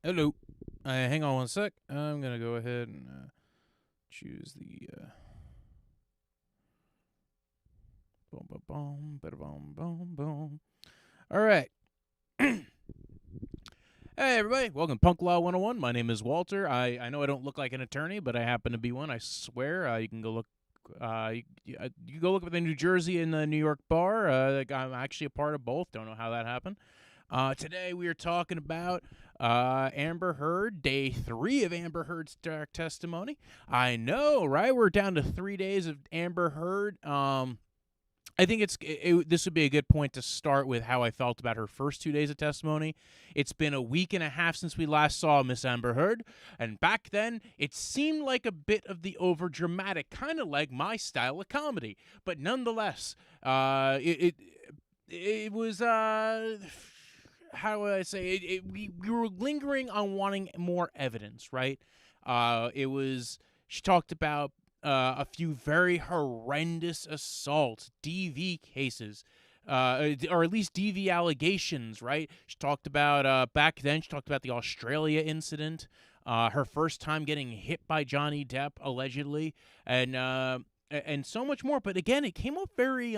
Hello. Hang on one sec. I'm going to go ahead and choose the... boom, boom, boom, bada boom, boom, boom. All right. Hey, everybody. Welcome to Punk Law 101. My name is Walter. I know I don't look like an attorney, but I happen to be one. I swear. You can go look... you can go look up the New Jersey and the New York bar. I'm actually a part of both. Don't know how that happened. Today we are talking about Amber Heard, day 3 of Amber Heard's direct testimony. I know, right? We're down to 3 days of Amber Heard. I think this would be a good point to start with how I felt about her first 2 days of testimony. It's been a week and a half since we last saw Miss Amber Heard, and back then it seemed like a bit of the overdramatic, kind of like my style of comedy. But nonetheless, it was how would I say it? We were lingering on wanting more evidence, right? She talked about a few very horrendous assault DV cases, or at least DV allegations, right? She talked about back then. She talked about the Australia incident, her first time getting hit by Johnny Depp allegedly, and so much more. But again, it came up very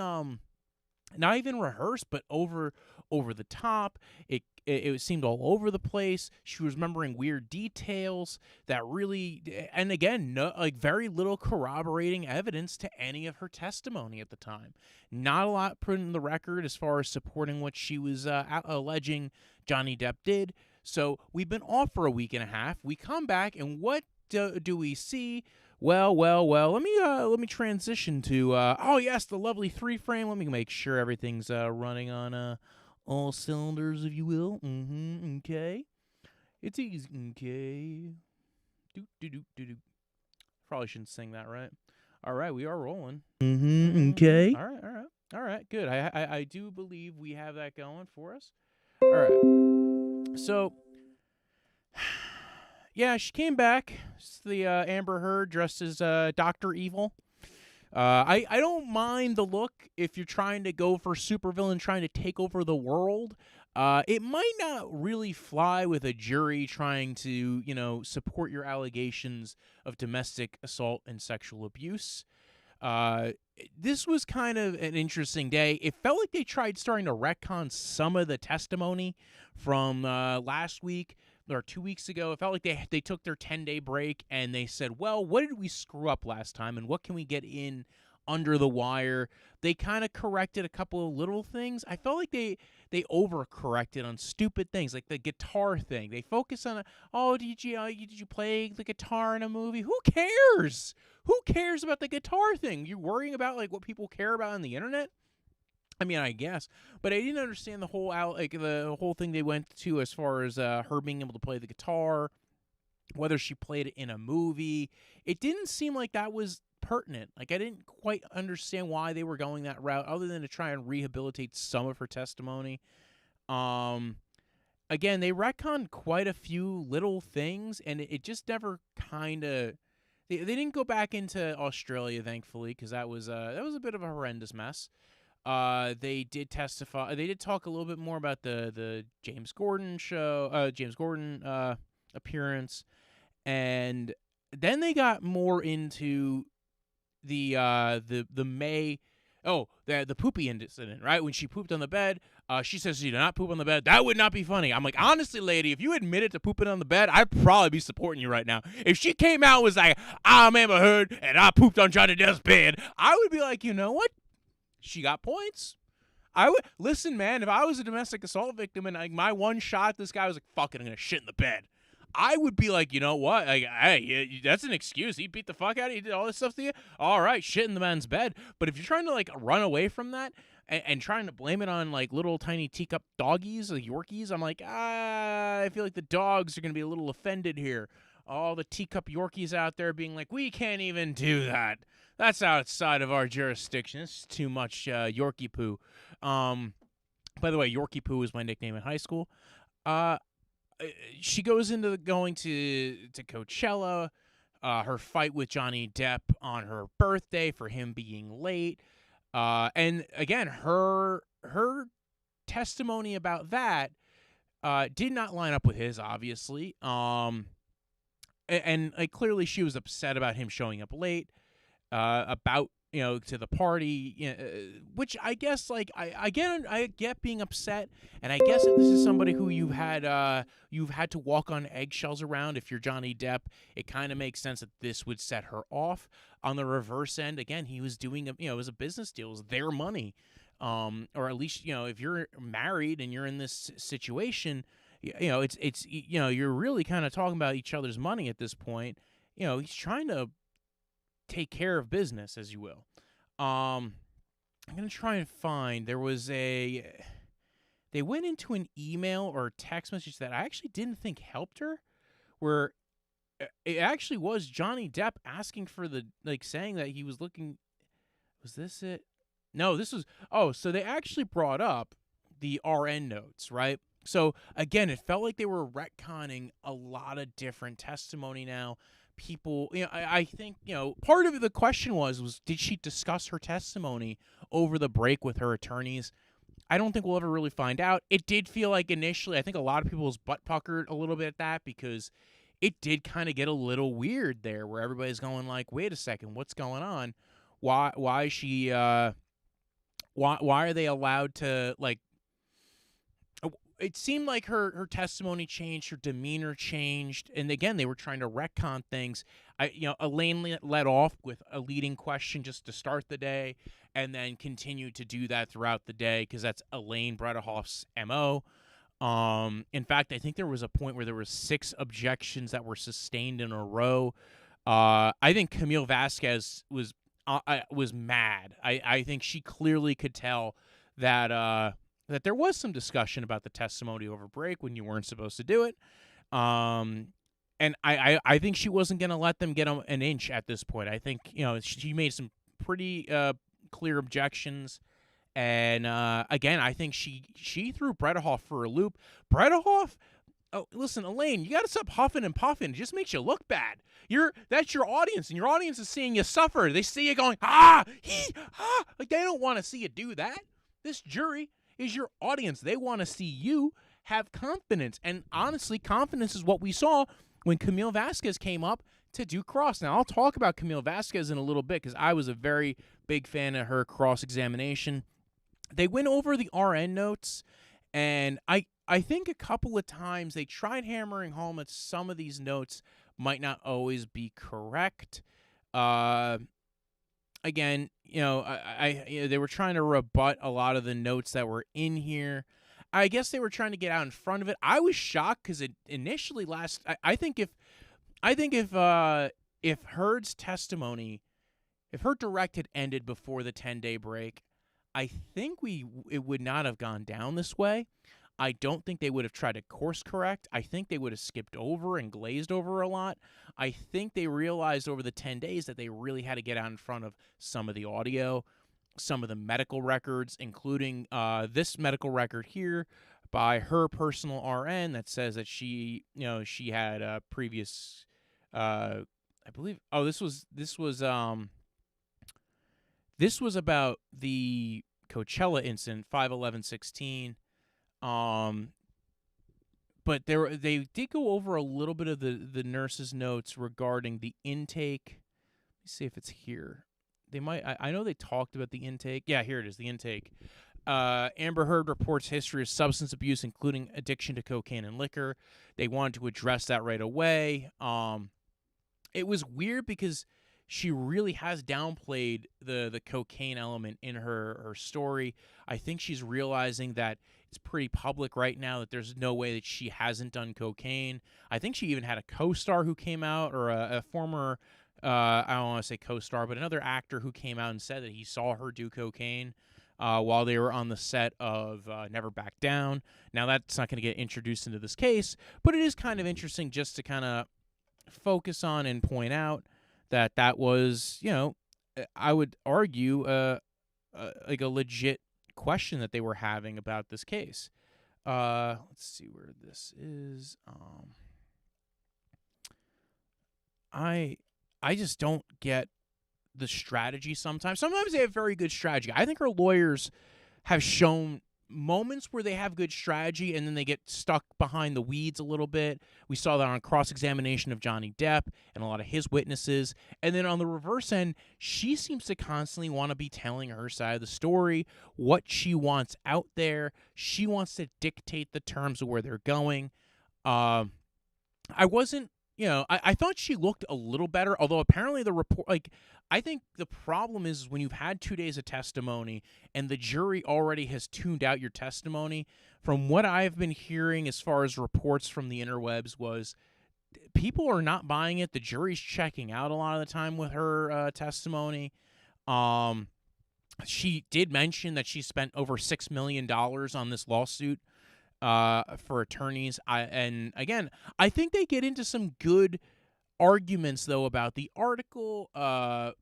not even rehearsed, but over the top. It seemed all over the place. She was remembering weird details that really, and again, very little corroborating evidence to any of her testimony at the time. Not a lot put in the record as far as supporting what she was alleging Johnny Depp did. So we've been off for a week and a half. We come back, and what do we see? Well. Let me transition to the lovely 3-frame. Let me make sure everything's running on all cylinders, if you will. Okay. It's easy. Okay. Do. Probably shouldn't sing that, right? All right, we are rolling. Okay. All right. Good. I do believe we have that going for us. All right. So. Yeah, she came back. It's the Amber Heard dressed as Dr. Evil. I don't mind the look if you're trying to go for supervillain, trying to take over the world. It might not really fly with a jury trying to, support your allegations of domestic assault and sexual abuse. This was kind of an interesting day. It felt like they tried starting to retcon some of the testimony from last week or 2 weeks ago. It felt like they took their 10-day break and they said, well, what did we screw up last time and what can we get in under the wire? They kind of corrected a couple of little things. I felt like they overcorrected on stupid things, like the guitar thing. They focus on, did you play the guitar in a movie? Who cares? Who cares about the guitar thing? You're worrying about like what people care about on the internet? I mean, I guess, but I didn't understand the whole thing they went to as far as her being able to play the guitar, whether she played it in a movie. It didn't seem like that was pertinent. Like, I didn't quite understand why they were going that route, other than to try and rehabilitate some of her testimony. Again, they retconned quite a few little things, and it just never kind of. They didn't go back into Australia, thankfully, because that was a bit of a horrendous mess. They did testify. They did talk a little bit more about the James Gordon appearance, and then they got more into the May. Oh, the poopy incident, right? When she pooped on the bed, she says she did not poop on the bed. That would not be funny. I'm like, honestly, lady, if you admitted to pooping on the bed, I'd probably be supporting you right now. If she came out and was like, I'm Amber Heard and I pooped on Johnny Depp's bed, I would be like, you know what? She got points. I would listen, man. If I was a domestic assault victim and like my one shot, this guy was like, "Fuck it, I'm gonna shit in the bed." I would be like, you know what? Like, hey, that's an excuse. He beat the fuck out of you. He did all this stuff to you. All right, shit in the man's bed. But if you're trying to like run away from that and trying to blame it on like little tiny teacup doggies, like Yorkies, I'm like, I feel like the dogs are gonna be a little offended here. All the teacup Yorkies out there being like, we can't even do that. That's outside of our jurisdiction. This is too much Yorkie poo. By the way, Yorkie poo was my nickname in high school. She goes into going to Coachella, her fight with Johnny Depp on her birthday for him being late. And again, her testimony about that did not line up with his, obviously. And like clearly she was upset about him showing up late, about to the party, which I guess like I get being upset, and I guess if this is somebody who you've had to walk on eggshells around. If you're Johnny Depp, it kind of makes sense that this would set her off. On the reverse end, again, he was doing it was a business deal, it was their money, or at least if you're married and you're in this situation, it's you're really kind of talking about each other's money at this point. He's trying to take care of business, as you will. I'm gonna try and find. There was they went into an email or text message that I actually didn't think helped her, where it actually was Johnny Depp asking for saying that he was looking. Was this it? No, this was. Oh, so they actually brought up the RN notes, right? So again, it felt like they were retconning a lot of different testimony now. People, I think, part of the question was did she discuss her testimony over the break with her attorneys? I don't think we'll ever really find out. It did feel like initially, I think a lot of people's butt puckered a little bit at that, because it did kind of get a little weird there, where everybody's going like, wait a second, what's going on? Why is she, why are they allowed to, like, it seemed like her testimony changed, her demeanor changed, and again, they were trying to retcon things. Elaine led off with a leading question just to start the day, and then continued to do that throughout the day, because that's Elaine Bredehoff's MO. In fact, I think there was a point where there were 6 objections that were sustained in a row. I think Camille Vasquez was mad. I think she clearly could tell that that there was some discussion about the testimony over break when you weren't supposed to do it. And I think she wasn't going to let them get an inch at this point. I think, she made some pretty clear objections. And again, I think she threw Bredehoff for a loop. Bredehoff, listen, Elaine, you got to stop huffing and puffing. It just makes you look bad. That's your audience, and your audience is seeing you suffer. They see you going, like they don't want to see you do that. This jury is your audience. They want to see you have confidence. And honestly, confidence is what we saw when Camille Vasquez came up to do cross. Now, I'll talk about Camille Vasquez in a little bit, because I was a very big fan of her cross-examination. They went over the RN notes, and I think a couple of times they tried hammering home that some of these notes might not always be correct. Again, they were trying to rebut a lot of the notes that were in here. I guess they were trying to get out in front of it. I was shocked because it initially I think if Heard's testimony, if her direct had ended before the 10-day break, I think it would not have gone down this way. I don't think they would have tried to course correct. I think they would have skipped over and glazed over a lot. I think they realized over the 10 days that they really had to get out in front of some of the audio, some of the medical records, including this medical record here by her personal RN that says that she had a previous, I believe. Oh, this was about the Coachella incident, 5/11/16. But they did go over a little bit of the nurse's notes regarding the intake. Let me see if it's here. They might. I know they talked about the intake. Yeah, here it is. The intake. Amber Heard reports history of substance abuse, including addiction to cocaine and liquor. They wanted to address that right away. It was weird because she really has downplayed the cocaine element in her story. I think she's realizing that it's pretty public right now that there's no way that she hasn't done cocaine. I think she even had a co-star who came out, or a former, I don't want to say co-star, but another actor who came out and said that he saw her do cocaine while they were on the set of Never Back Down. Now, that's not going to get introduced into this case, but it is kind of interesting just to kind of focus on and point out that was, I would argue, like a legit question that they were having about this case. Let's see where this is. I just don't get the strategy sometimes. Sometimes they have very good strategy. I think her lawyers have shown moments where they have good strategy and then they get stuck behind the weeds a little bit. We saw that on cross-examination of Johnny Depp and a lot of his witnesses. And then on the reverse end, she seems to constantly want to be telling her side of the story, what she wants out there. She wants to dictate the terms of where they're going. I wasn't, I thought she looked a little better, although apparently the report, I think the problem is when you've had 2 days of testimony and the jury already has tuned out your testimony. From what I've been hearing as far as reports from the interwebs was people are not buying it. The jury's checking out a lot of the time with her testimony. She did mention that she spent over $6 million on this lawsuit for attorneys. And again, I think they get into some good arguments though about the article,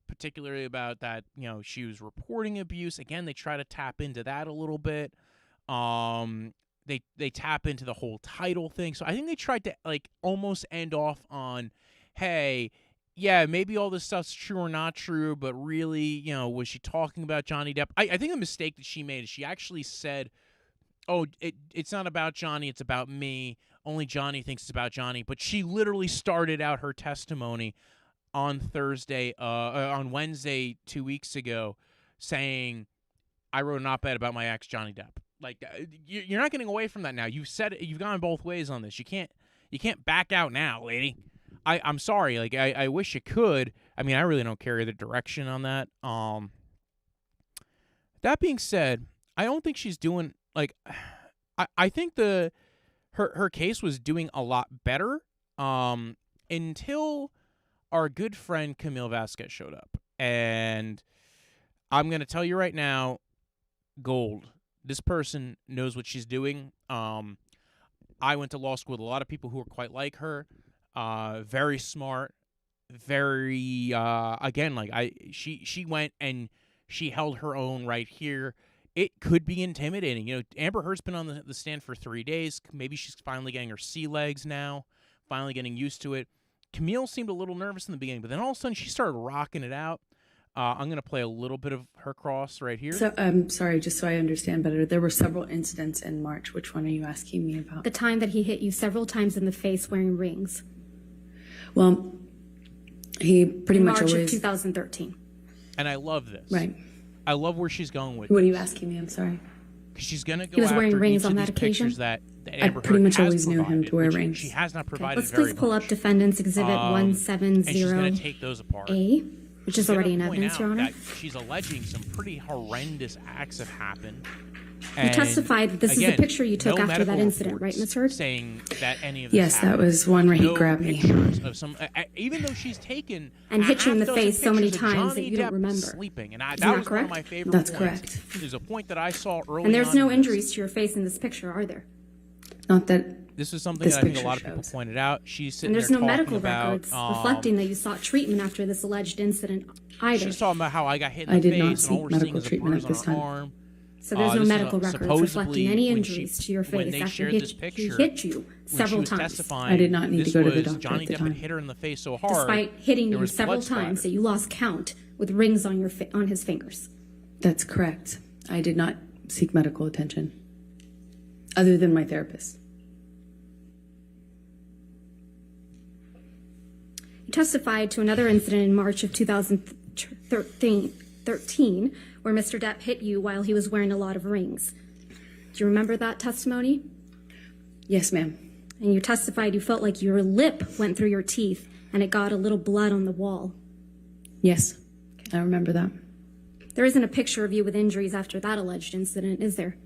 particularly about that, she was reporting abuse. Again, they try to tap into that a little bit. They tap into the whole title thing. So I think they tried to almost end off on, hey, yeah, maybe all this stuff's true or not true, but really, was she talking about Johnny Depp? I think a mistake that she made is she actually said, oh, it's not about Johnny, it's about me. Only Johnny thinks it's about Johnny. But she literally started out her testimony on Wednesday 2 weeks ago saying, I wrote an op-ed about my ex, Johnny Depp. You're not getting away from that now. You've said it, you've gone both ways on this. You can't back out now, lady. I'm sorry. I wish you could. I mean, I really don't care either direction on that. That being said, I don't think she's doing I think her case was doing a lot better until our good friend Camille Vasquez showed up. And I'm going to tell you right now, gold. This person knows what she's doing. I went to law school with a lot of people who are quite like her. Very smart, very she went and she held her own right here. It could be intimidating. Amber Heard's been on the stand for 3 days. Maybe she's finally getting her sea legs now, finally getting used to it. Camille seemed a little nervous in the beginning, but then all of a sudden she started rocking it out. I'm going to play a little bit of her cross right here. So, sorry, just so I understand better, there were several incidents in March. Which one are you asking me about? The time that he hit you several times in the face wearing rings. Well, he pretty much March always... of 2013. And I love this. Right. I love where she's going with What are this. you asking me? I'm sorry. Because she's going to go He was after wearing rings each on of that these occasion? pictures that I Amber pretty Heard much has always knew him provided, to wear which rings. She has not provided Let's very please pull much. up Defendant's Exhibit And she's going to 170A, take those apart. which is She's already in gonna point evidence, out Your Honor. that she's alleging some pretty horrendous acts have happened. You testified that this is a picture you took no after that medical incident, right, reports Ms. Heard? saying that any of this Yes, that happened. was one where he No grabbed me. pictures of some, even though she's taken And hit you in the half dozen face so many pictures of times that Johnny you don't Depp remember. sleeping, and Isn't that that was one of correct? my favorite That's points. correct. There's a point that I saw early And there's on no in this. injuries to your face in this picture, are there? Not that... This is something This that I think a picture lot of people shows. pointed out. She's sitting And there's there no talking medical about, records reflecting that you sought treatment after this alleged incident either. She's talking about how I got hit in I the did not face and all seek we're seeing medical is a treatment bruise at on this her time. arm. So there's no This is medical records supposedly reflecting any when injuries to your when face they after shared he this hit picture, you when she several was times. testifying, I did not need to this go to the was doctor Johnny at the Depp had time. hit her in the face so hard. Despite hitting there you was several blood times that splatter. you lost count with rings on on his fingers. That's correct. I did not seek medical attention, other than my therapist. You testified to another incident in March of 2013 where Mr. Depp hit you while he was wearing a lot of rings. Do you remember that testimony? Yes, ma'am. And you testified you felt like your lip went through your teeth and it got a little blood on the wall. Yes, I remember that. There isn't a picture of you with injuries after that alleged incident, is there?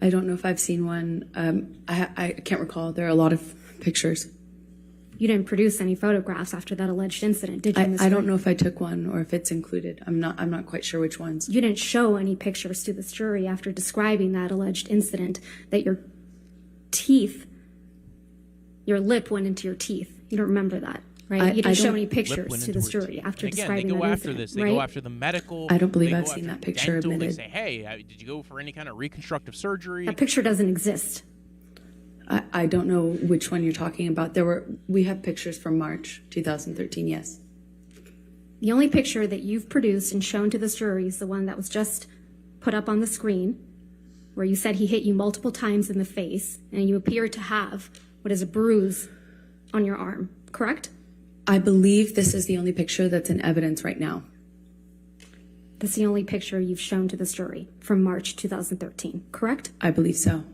I don't know if I've seen one. I can't recall. There are a lot of pictures. You didn't produce any photographs after that alleged incident, did you, Ms. I don't Heard? know if I took one or if it's included. I'm not quite sure which ones. You didn't show any pictures to this jury after describing that alleged incident, that your lip went into your teeth. You don't remember that, right? You didn't show any pictures to this jury after and again, describing they go that after incident, this. They right? go after the medical. I don't believe they I've go seen after that picture dental. They admitted. say, hey, did you go for any kind of reconstructive surgery? That picture doesn't exist. I don't know which one you're talking about. We have pictures from March 2013, yes. The only picture that you've produced and shown to this jury is the one that was just put up on the screen. where you said he hit you multiple times in the face and you appear to have what is a bruise on your arm, correct? I believe this is the only picture that's in evidence right now. That's the only picture you've shown to this jury from March 2013, correct? I believe so.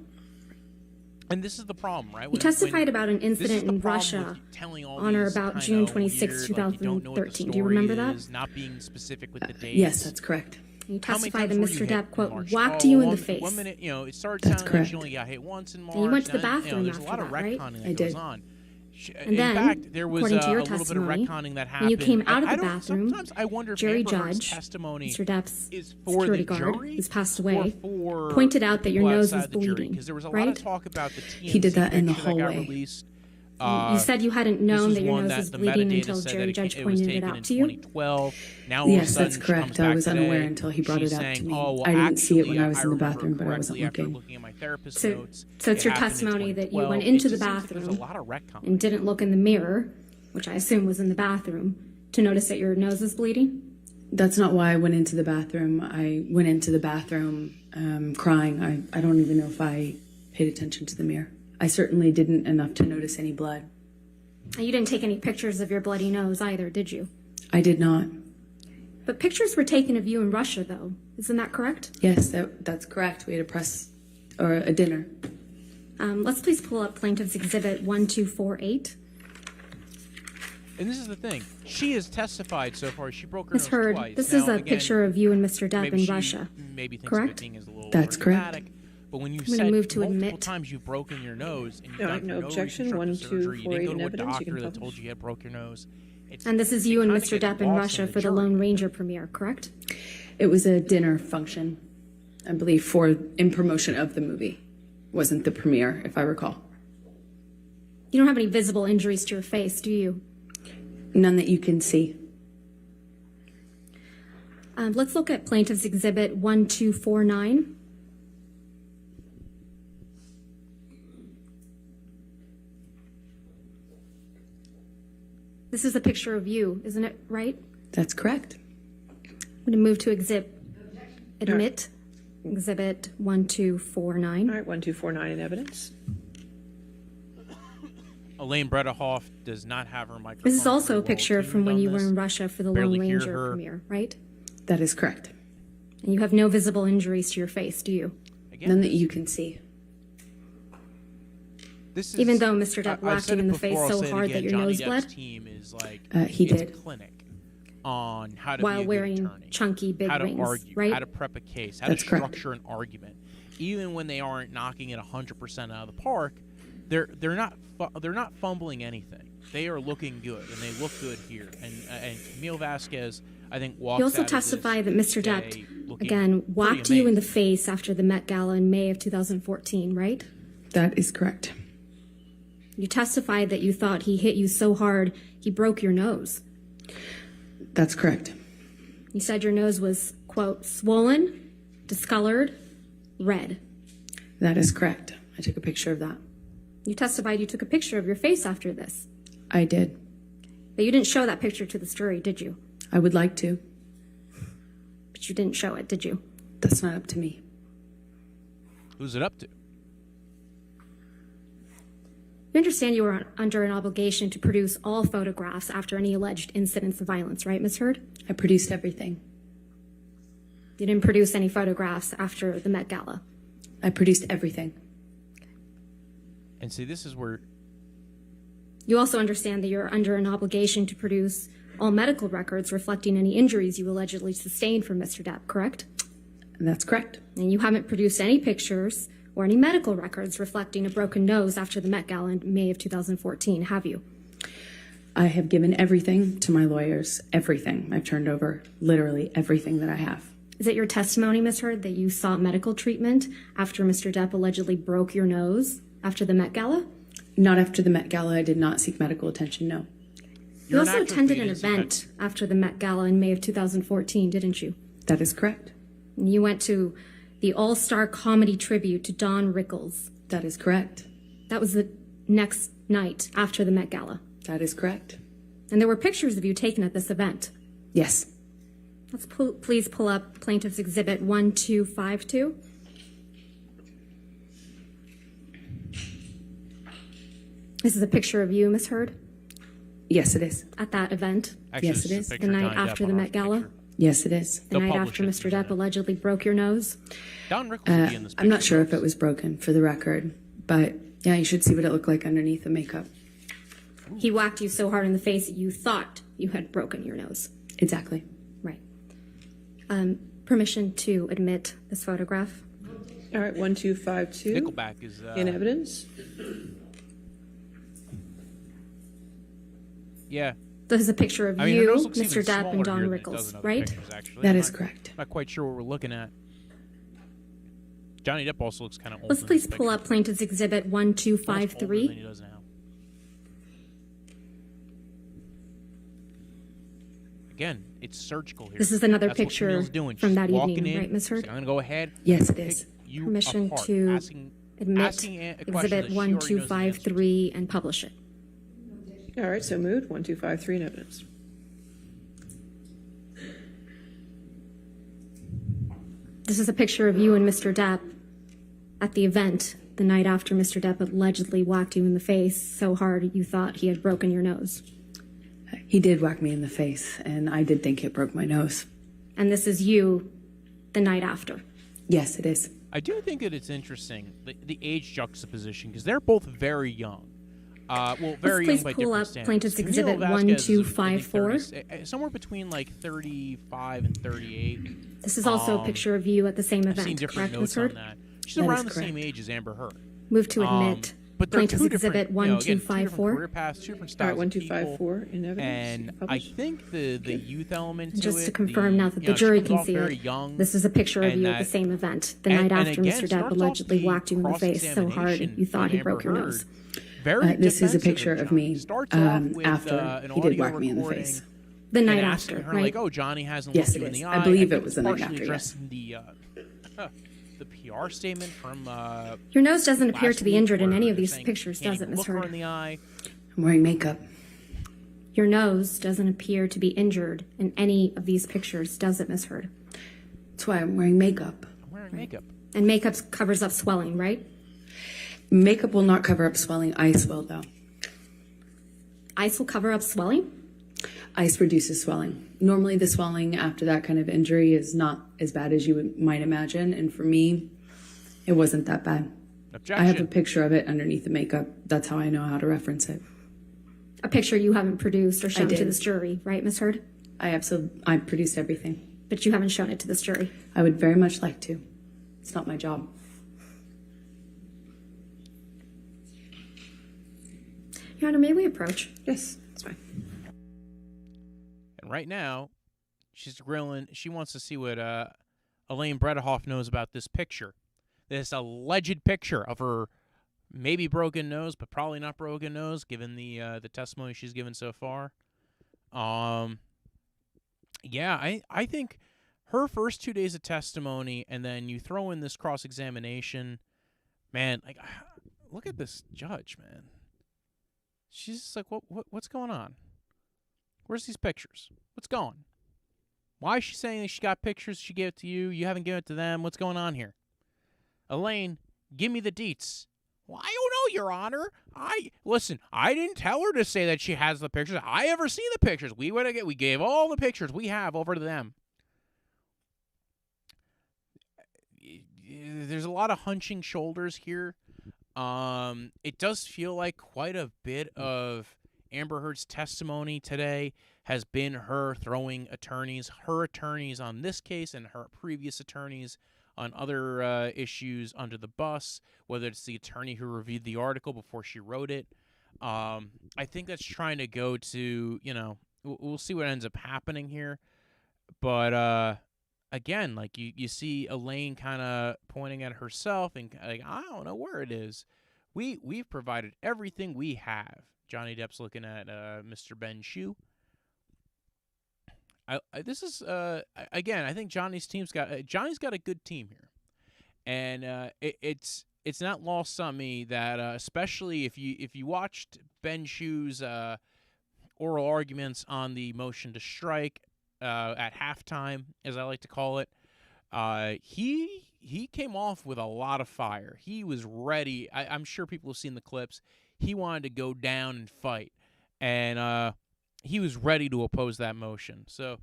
And this is the problem, right? You testified about an incident in Russia on or about June 26, 2013. Do you remember that? Not being specific with the dates. Yes, that's correct. You testified that Mr. Depp, quote, whacked you in the face. 1 minute, it started That's sounding like correct. she only got hit once in March. And you went to the then, bathroom there's after a lot of that, right? retconning I that did. goes on. And In then, fact, there was according to your a little bit of testimony, retconning that when you happened. came out of I the don't- bathroom, sometimes I wonder if Jerry Amber Heard's Judge, testimony Mr. Depp's is for security the guard, jury who's passed or away, for pointed out that your people nose outside was the jury, bleeding, 'cause there was a lot right? of talk about the TMZ He did that in the picture that got hallway. released. You said you hadn't This known was that your one nose that was the bleeding metadata until said Jerry that Judge it was pointed it taken out in to you. 2012. Now all of a Yes, sudden that's she correct. comes I back was unaware today. until he brought She's it up saying, to me. "Oh, well, I didn't see it when actually, I was in the remember bathroom, but I wasn't correctly after looking. looking at my therapist's So, notes, so it's it your happened in testimony that you 2012." went into It the just seems like bathroom there's a lot of retconning. and didn't look in the mirror, which I assume was in the bathroom, to notice that your nose is bleeding? That's not why I went into the bathroom. I went into the bathroom crying. I don't even know if I paid attention to the mirror. I certainly didn't enough to notice any blood. And you didn't take any pictures of your bloody nose either, did you? I did not. But pictures were taken of you in Russia, though. Isn't that correct? Yes, that's correct. We had a press or a dinner. Let's please pull up Plaintiff's Exhibit 1248. And this is the thing. She has testified so far. She broke her Ms. nose Heard, twice. this Now, is a again, picture of you and Mr. Depp maybe in she Russia. Maybe thinks Correct? the thing is a little That's more correct. dramatic. But when you gonna said move to multiple admit. times you've broken your nose and you've No, gone no for no objection. reconstructive surgery, you didn't go to a evidence, you doctor can that publish. told you had broke your nose. And this is you and kinda Mr. gets Depp in lost Russia in for the jury. Lone Ranger premiere, correct? It was a dinner function, I believe, in promotion of the movie. Wasn't the premiere, if I recall. You don't have any visible injuries to your face, do you? None that you can see. Let's look at Plaintiff's Exhibit 1249. This is a picture of you, isn't it right? That's correct. I'm going to move to admit Exhibit 1249. All right, 1249 in evidence. Elaine Bredehoff does not have her microphone. This is also very a picture well from tuned when on you were this. in Russia for the Barely Lone hear Ranger her. premiere, right? That is correct. And you have no visible injuries to your face, do you? Again, None that you can see. this is, Even though Mr. Depp I've whacked said you in it the face before, I'll so say it hard again, that your Johnny nose Depp's bled? team is like He it's did. a clinic on how to While be a good wearing attorney, chunky big how to rings, argue, right? how to prep a case, how That's to correct. structure an argument. Even when they aren't knocking it 100% out of the park, they're not fumbling anything. They are looking good, and they look good here. And Camille Vasquez, I think, walks You also out of this testified that Mr. day Depp, looking again, pretty whacked you in the amazing. face after the Met Gala in May of 2014, right? That is correct. You testified that you thought he hit you so hard he broke your nose. That's correct. You said your nose was, quote, swollen, discolored, red. That is correct. I took a picture of that. You testified you took a picture of your face after this. I did. But you didn't show that picture to the jury, did you? I would like to. But you didn't show it, did you? That's not up to me. Who's it up to? You understand you were under an obligation to produce all photographs after any alleged incidents of violence, right, Ms. Heard? I produced everything. You didn't produce any photographs after the Met Gala. I produced everything. And see, this is where You also understand that you're under an obligation to produce all medical records reflecting any injuries you allegedly sustained from Mr. Depp, correct? That's correct. And you haven't produced any pictures or any medical records reflecting a broken nose after the Met Gala in May of 2014, have you? I have given everything to my lawyers. Everything. I've turned over literally everything that I have. Is it your testimony, Ms. Heard, that you sought medical treatment after Mr. Depp allegedly broke your nose after the Met Gala? Not after the Met Gala. I did not seek medical attention, no. You You're an also actor, attended but an you didn't seek event after the Met Gala in May of 2014, didn't you? That is correct. And you went to the All-Star Comedy Tribute to Don Rickles. That is correct. That was the next night after the Met Gala. That is correct. And there were pictures of you taken at this event. Yes. Let's please pull up Plaintiff's Exhibit 1252. This is a picture of you, Miss Heard, Yes, it is. at that event, Actually, Yes, this it a is. picture the of night Johnny after Depp the on Met our Gala, picture. Yes, it is. the They'll night publish after it, Mr. yeah. Depp allegedly broke your nose. Don Rickles will be in this picture. I'm not sure if folks. it was broken, for the record, but yeah, you should see what it looked like underneath the makeup. He whacked you so hard in the face that you thought you had broken your nose. Exactly. Right. Permission to admit this photograph. All right, 1252 Nickelback is in evidence. yeah. This is a picture of I mean, her you, nose looks Mr. even Depp, smaller and John here than it does Rickles, in other right? pictures, actually. That I'm is not- correct. Not quite sure what we're looking at. Johnny Depp also looks kind of old. Let's in please this pull picture. up Plaintiff's Exhibit Almost older 1253. than he does now. Again, it's surgical here. This is another That's what picture Camille's doing. from She's that walking evening, in, right, Ms. Heard? she's gonna go ahead. Yes, it pick is. you Permission apart, to asking admit a question Exhibit that she already knows the answer to. 1253 and publish it. All right, so moved. 1253 in evidence. This is a picture of you and Mr. Depp at the event the night after Mr. Depp allegedly whacked you in the face so hard you thought he had broken your nose. He did whack me in the face, and I did think it broke my nose. And this is you the night after. Yes, it is. I do think that it's interesting, the age juxtaposition, because they're both very young. Well, very young please by pull different up standards. Plaintiff's Camille Exhibit Vasquez is, I think, 1254. 30s, somewhere between like 35 and 38. This is also a picture of you at the same I've seen event, different correct, Ms. notes on Heard? that. She's That is around the same correct. age as Amber Heard. Move to admit But they're Plaintiff's two different, Exhibit again, two different 1254. career paths, two different All right, styles of people. 1254 in evidence. And I Published. think the youth element to Just it, to confirm now that the she jury comes can off see very it, young, this is a picture of and you at the that- same event, the and night after again, Mr. Depp starts off allegedly the whacked you in the face so hard cross-examination you thought he with broke your Amber nose. Heard. Very This is a defensive picture of Johnny. me Starts off with, after an he did audio whack me in the recording face. The night and after, asking her, right? like, oh, Johnny hasn't Yes, looked it you in is. the I eye. believe think it was it's the night partially after, addressed yes. in the PR statement from Your nose doesn't appear last to be week injured in where any of they're these saying pictures, can't does it, even Ms. look her in Heard? the eye. I'm wearing makeup. Your nose doesn't appear to be injured in any of these pictures, does it, Ms. Heard? That's why I'm wearing makeup. I'm wearing makeup. And makeup covers up swelling, right? Makeup will not cover up swelling. Ice will, though. Ice will cover up swelling? Ice reduces swelling. Normally, the swelling after that kind of injury is not as bad as you might imagine. And for me, it wasn't that bad. Objection. I have a picture of it underneath the makeup. That's how I know how to reference it. A picture you haven't produced or shown to did. this jury, right, Ms. Heard? I produced everything. But you haven't shown it to this jury. I would very much like to. It's not my job. Your Honor, may we approach? Yes, that's fine. And right now, she's grilling. She wants to see what Elaine Bredehoff knows about this picture. This alleged picture of her maybe broken nose, but probably not broken nose, given the testimony she's given so far. Yeah, I think her first 2 days of testimony, and then you throw in this cross-examination, man, like, look at this judge, man. She's just like, what's going on? Where's these pictures? What's going? Why is she saying that she got pictures? She gave it to you. You haven't given it to them. What's going on here? Elaine, give me the deets. Well, I don't know, Your Honor. Listen. I didn't tell her to say that she has the pictures. I ever seen the pictures. We gave all the pictures we have over to them. There's a lot of hunching shoulders here. It does feel like quite a bit of Amber Heard's testimony today has been her throwing her attorneys on this case and her previous attorneys on other issues under the bus, whether it's the attorney who reviewed the article before she wrote it. I think that's trying to go to, we'll see what ends up happening here. But again, like you see Elaine kind of pointing at herself and like, I don't know where it is. We've provided everything we have. Johnny Depp's looking at Mr. Ben Shue. This is again. I think Johnny's got a good team here, and it's not lost on me that especially if you watched Ben Shue's oral arguments on the motion to strike at halftime, as I like to call it, he came off with a lot of fire. He was ready. I'm sure people have seen the clips. he wanted to go down and fight, and he was ready to oppose that motion. So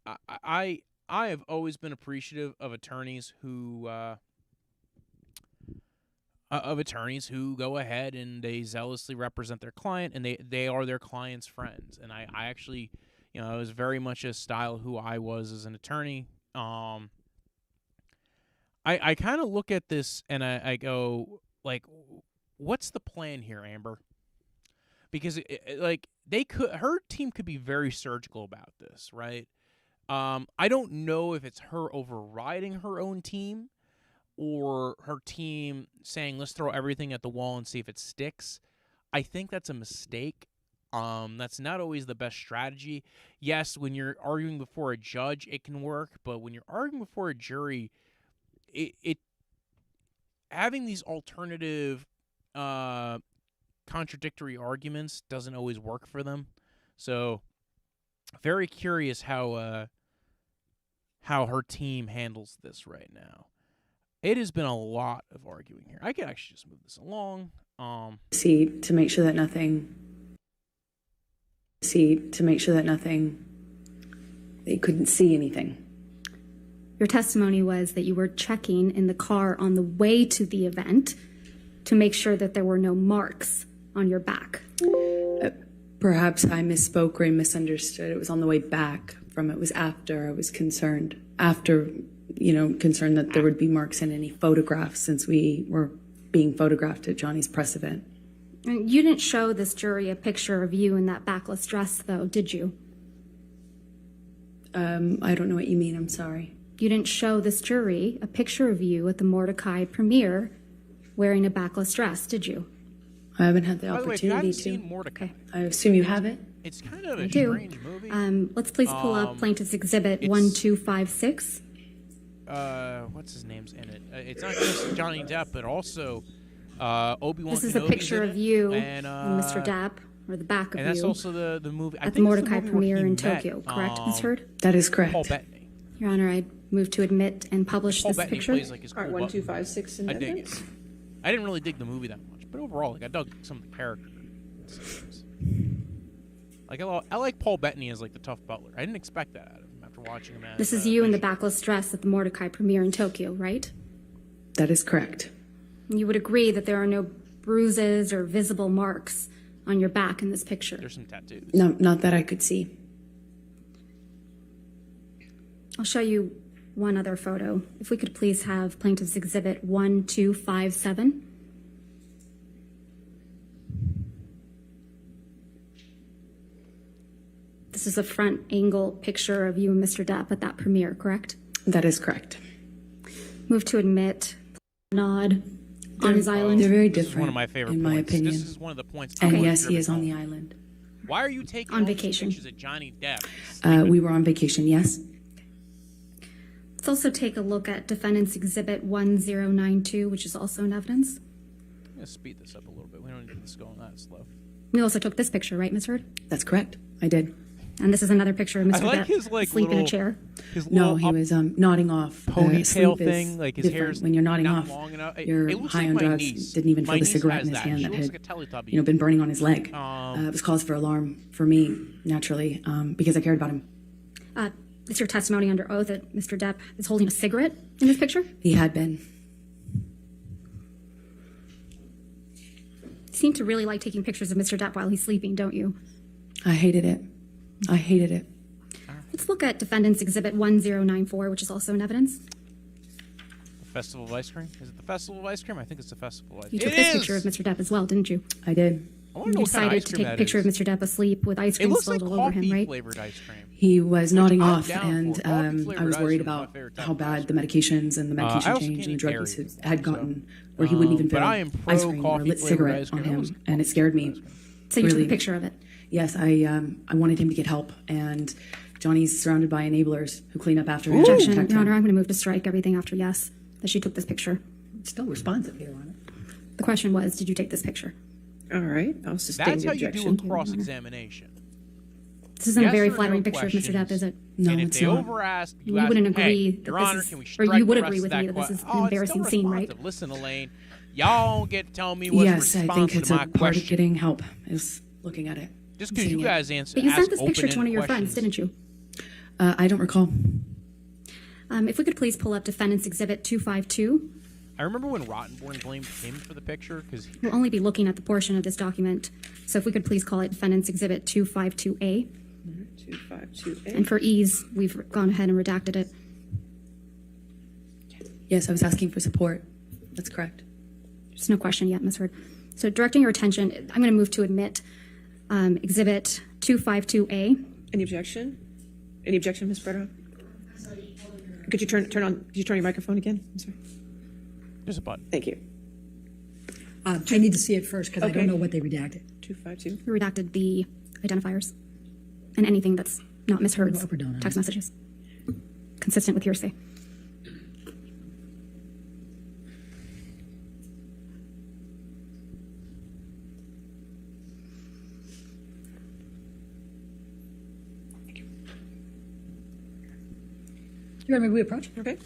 I have always been appreciative of attorneys who go ahead and they zealously represent their client, and they are their client's friends. And I actually, it was very much a style who I was as an attorney. I kind of look at this and I go, like, what's the plan here, Amber? Because her team could be very surgical about this, right? I don't know if it's her overriding her own team or her team saying, let's throw everything at the wall and see if it sticks. I think that's a mistake. That's not always the best strategy. Yes, when you're arguing before a judge, it can work, but when you're arguing before a jury, it having these alternative contradictory arguments doesn't always work for them. So very curious how her team handles this right now. It has been a lot of arguing here. I could actually just move this along. To make sure that nothing. They couldn't see anything. Your testimony was that you were checking in the car on the way to the event to make sure that there were no marks on your back. Perhaps I misspoke or I misunderstood. It was on the way back from it. Was after I was concerned. Concerned that there would be marks in any photographs since we were being photographed at Johnny's press event. You didn't show this jury a picture of you in that backless dress, though, did you? I don't know what you mean. I'm sorry. You didn't show this jury a picture of you at the Mordecai premiere wearing a backless dress, did you? I haven't had the By the way, if you opportunity haven't to. seen Mordecai, Okay. I assume you have it. it's kind of a do. strange movie. Let's please pull up Plaintiff's Exhibit it's- 1256. What's his name's in it? It's not just Johnny Depp, but also Obi-Wan This is a Kenobi's picture in of it, you and Mr. Depp, or the back of and that's you, also the movie at the Mordecai premiere in Tokyo, correct, Ms. Heard? That is correct. Paul Bettany. Your Honor, I move to admit and publish Paul this Bettany picture. plays like his All right, cool 1, 2, button. 5, 6 I dig amendments. it. I didn't really dig the movie that much, but overall, I dug some of the characters. I like Paul Bettany as like the tough butler. I didn't expect that out of him after watching him as. This is you in the backless dress at the Mordecai premiere in Tokyo, right? That is correct. You would agree that there are no bruises or visible marks on your back in this picture. There's some tattoos. No, not that I could see. I'll show you one other photo. If we could please have Plaintiff's Exhibit 1257. This is a front angle picture of you and Mr. Depp at that premiere, correct? That is correct. Move to admit, nod on his island. They're very This different, is one of my favorite in points. my opinion. This is one of the points. And I yes, wanted he is driven on the home. island. Why are you taking On all these vacation. pictures of Johnny Depp? We were on vacation, yes. Let's also take a look at Defendant's Exhibit 1092, which is also in evidence. I'm gonna speed this up a little bit. We don't need this going that slow. You also took this picture, right, Ms. Heard? That's correct. I did. And this is another picture of Mr. I like Depp his like asleep in little, a chair. His No, little he up was nodding off. ponytail Sleep is thing. Like his different. hair's when you're nodding not off, long enough. you're it looks high like on my drugs. niece. Didn't even My feel the niece cigarette has in his that. hand She that looks had like a Teletubby. been burning on his leg. It was cause for alarm for me, naturally, because I cared about him. Is your testimony under oath that Mr. Depp is holding a cigarette in this picture? He had been. You seem to really like taking pictures of Mr. Depp while he's sleeping, don't you? I hated it. I hated it. Let's look at Defendant's Exhibit 1094, which is also in evidence. The Festival of Ice Cream? Is it the Festival of Ice Cream? I think it's the Festival of Ice You Cream. took this picture of Mr. Depp as well, didn't you? I did. I want to know You what kind of decided ice to cream take a that picture is. of Mr. Depp asleep with ice It cream looks like spilled all over him, coffee right? flavored ice cream. He was nodding I'm off, down and for it. Coffee-flavored I was ice worried cream is my about favorite type how of ice bad the medications and the I medication also change and the can't drug dairy use anymore, had gotten, where he wouldn't even but fill I am ice cream or lit pro-coffee-flavored cigarette ice on cream. That him, was and it scared me. So you took Really. a picture of it. Yes, I wanted him to get help, and Johnny's surrounded by enablers who clean up after him. to Objection, protect Your Honor, him. I'm going to move to strike everything after yes, that she took this picture. Still responsive here on it. The question was, did you take this picture? All right, I'll sustain That's the how you objection. do a cross-examination. This isn't Yes a very or no flattering picture of Mr. Depp, questions. is it? No, And if it's they not. over-ask, You ask wouldn't them, agree hey, that Your this Honor, is- can we or strike you would the rest agree of with that me that this is question? an embarrassing it's still scene, right? responsive. Listen, Elaine, Y'all don't get to tell me what's Yes, I think responsive it's to a my part of question. getting help is looking at it. Just because seeing you it. guys answer, But you ask sent this picture to one of your open-ended friends, questions. didn't you? I don't recall. If we could please pull up Defendant's Exhibit 252. I remember when Rottenborn blamed him for the picture because We'll only be looking at the portion of this document. So if we could please call it Defendant's Exhibit 252A. 252A. And for ease, we've gone ahead and redacted it. Yes, I was asking for support. That's correct. There's no question yet, Ms. Hurd. So directing your attention, I'm going to move to admit Exhibit 252A. Any objection? Any objection, Ms. Bretta? Could you turn your microphone again? I'm sorry. there's a button. Thank you. I need to see it first because I Okay. don't know what they redacted. 252. We redacted the identifiers and anything that's not Ms. Hurd's Up or down on text it? messages, consistent with hearsay. You ready? We approach. Okay.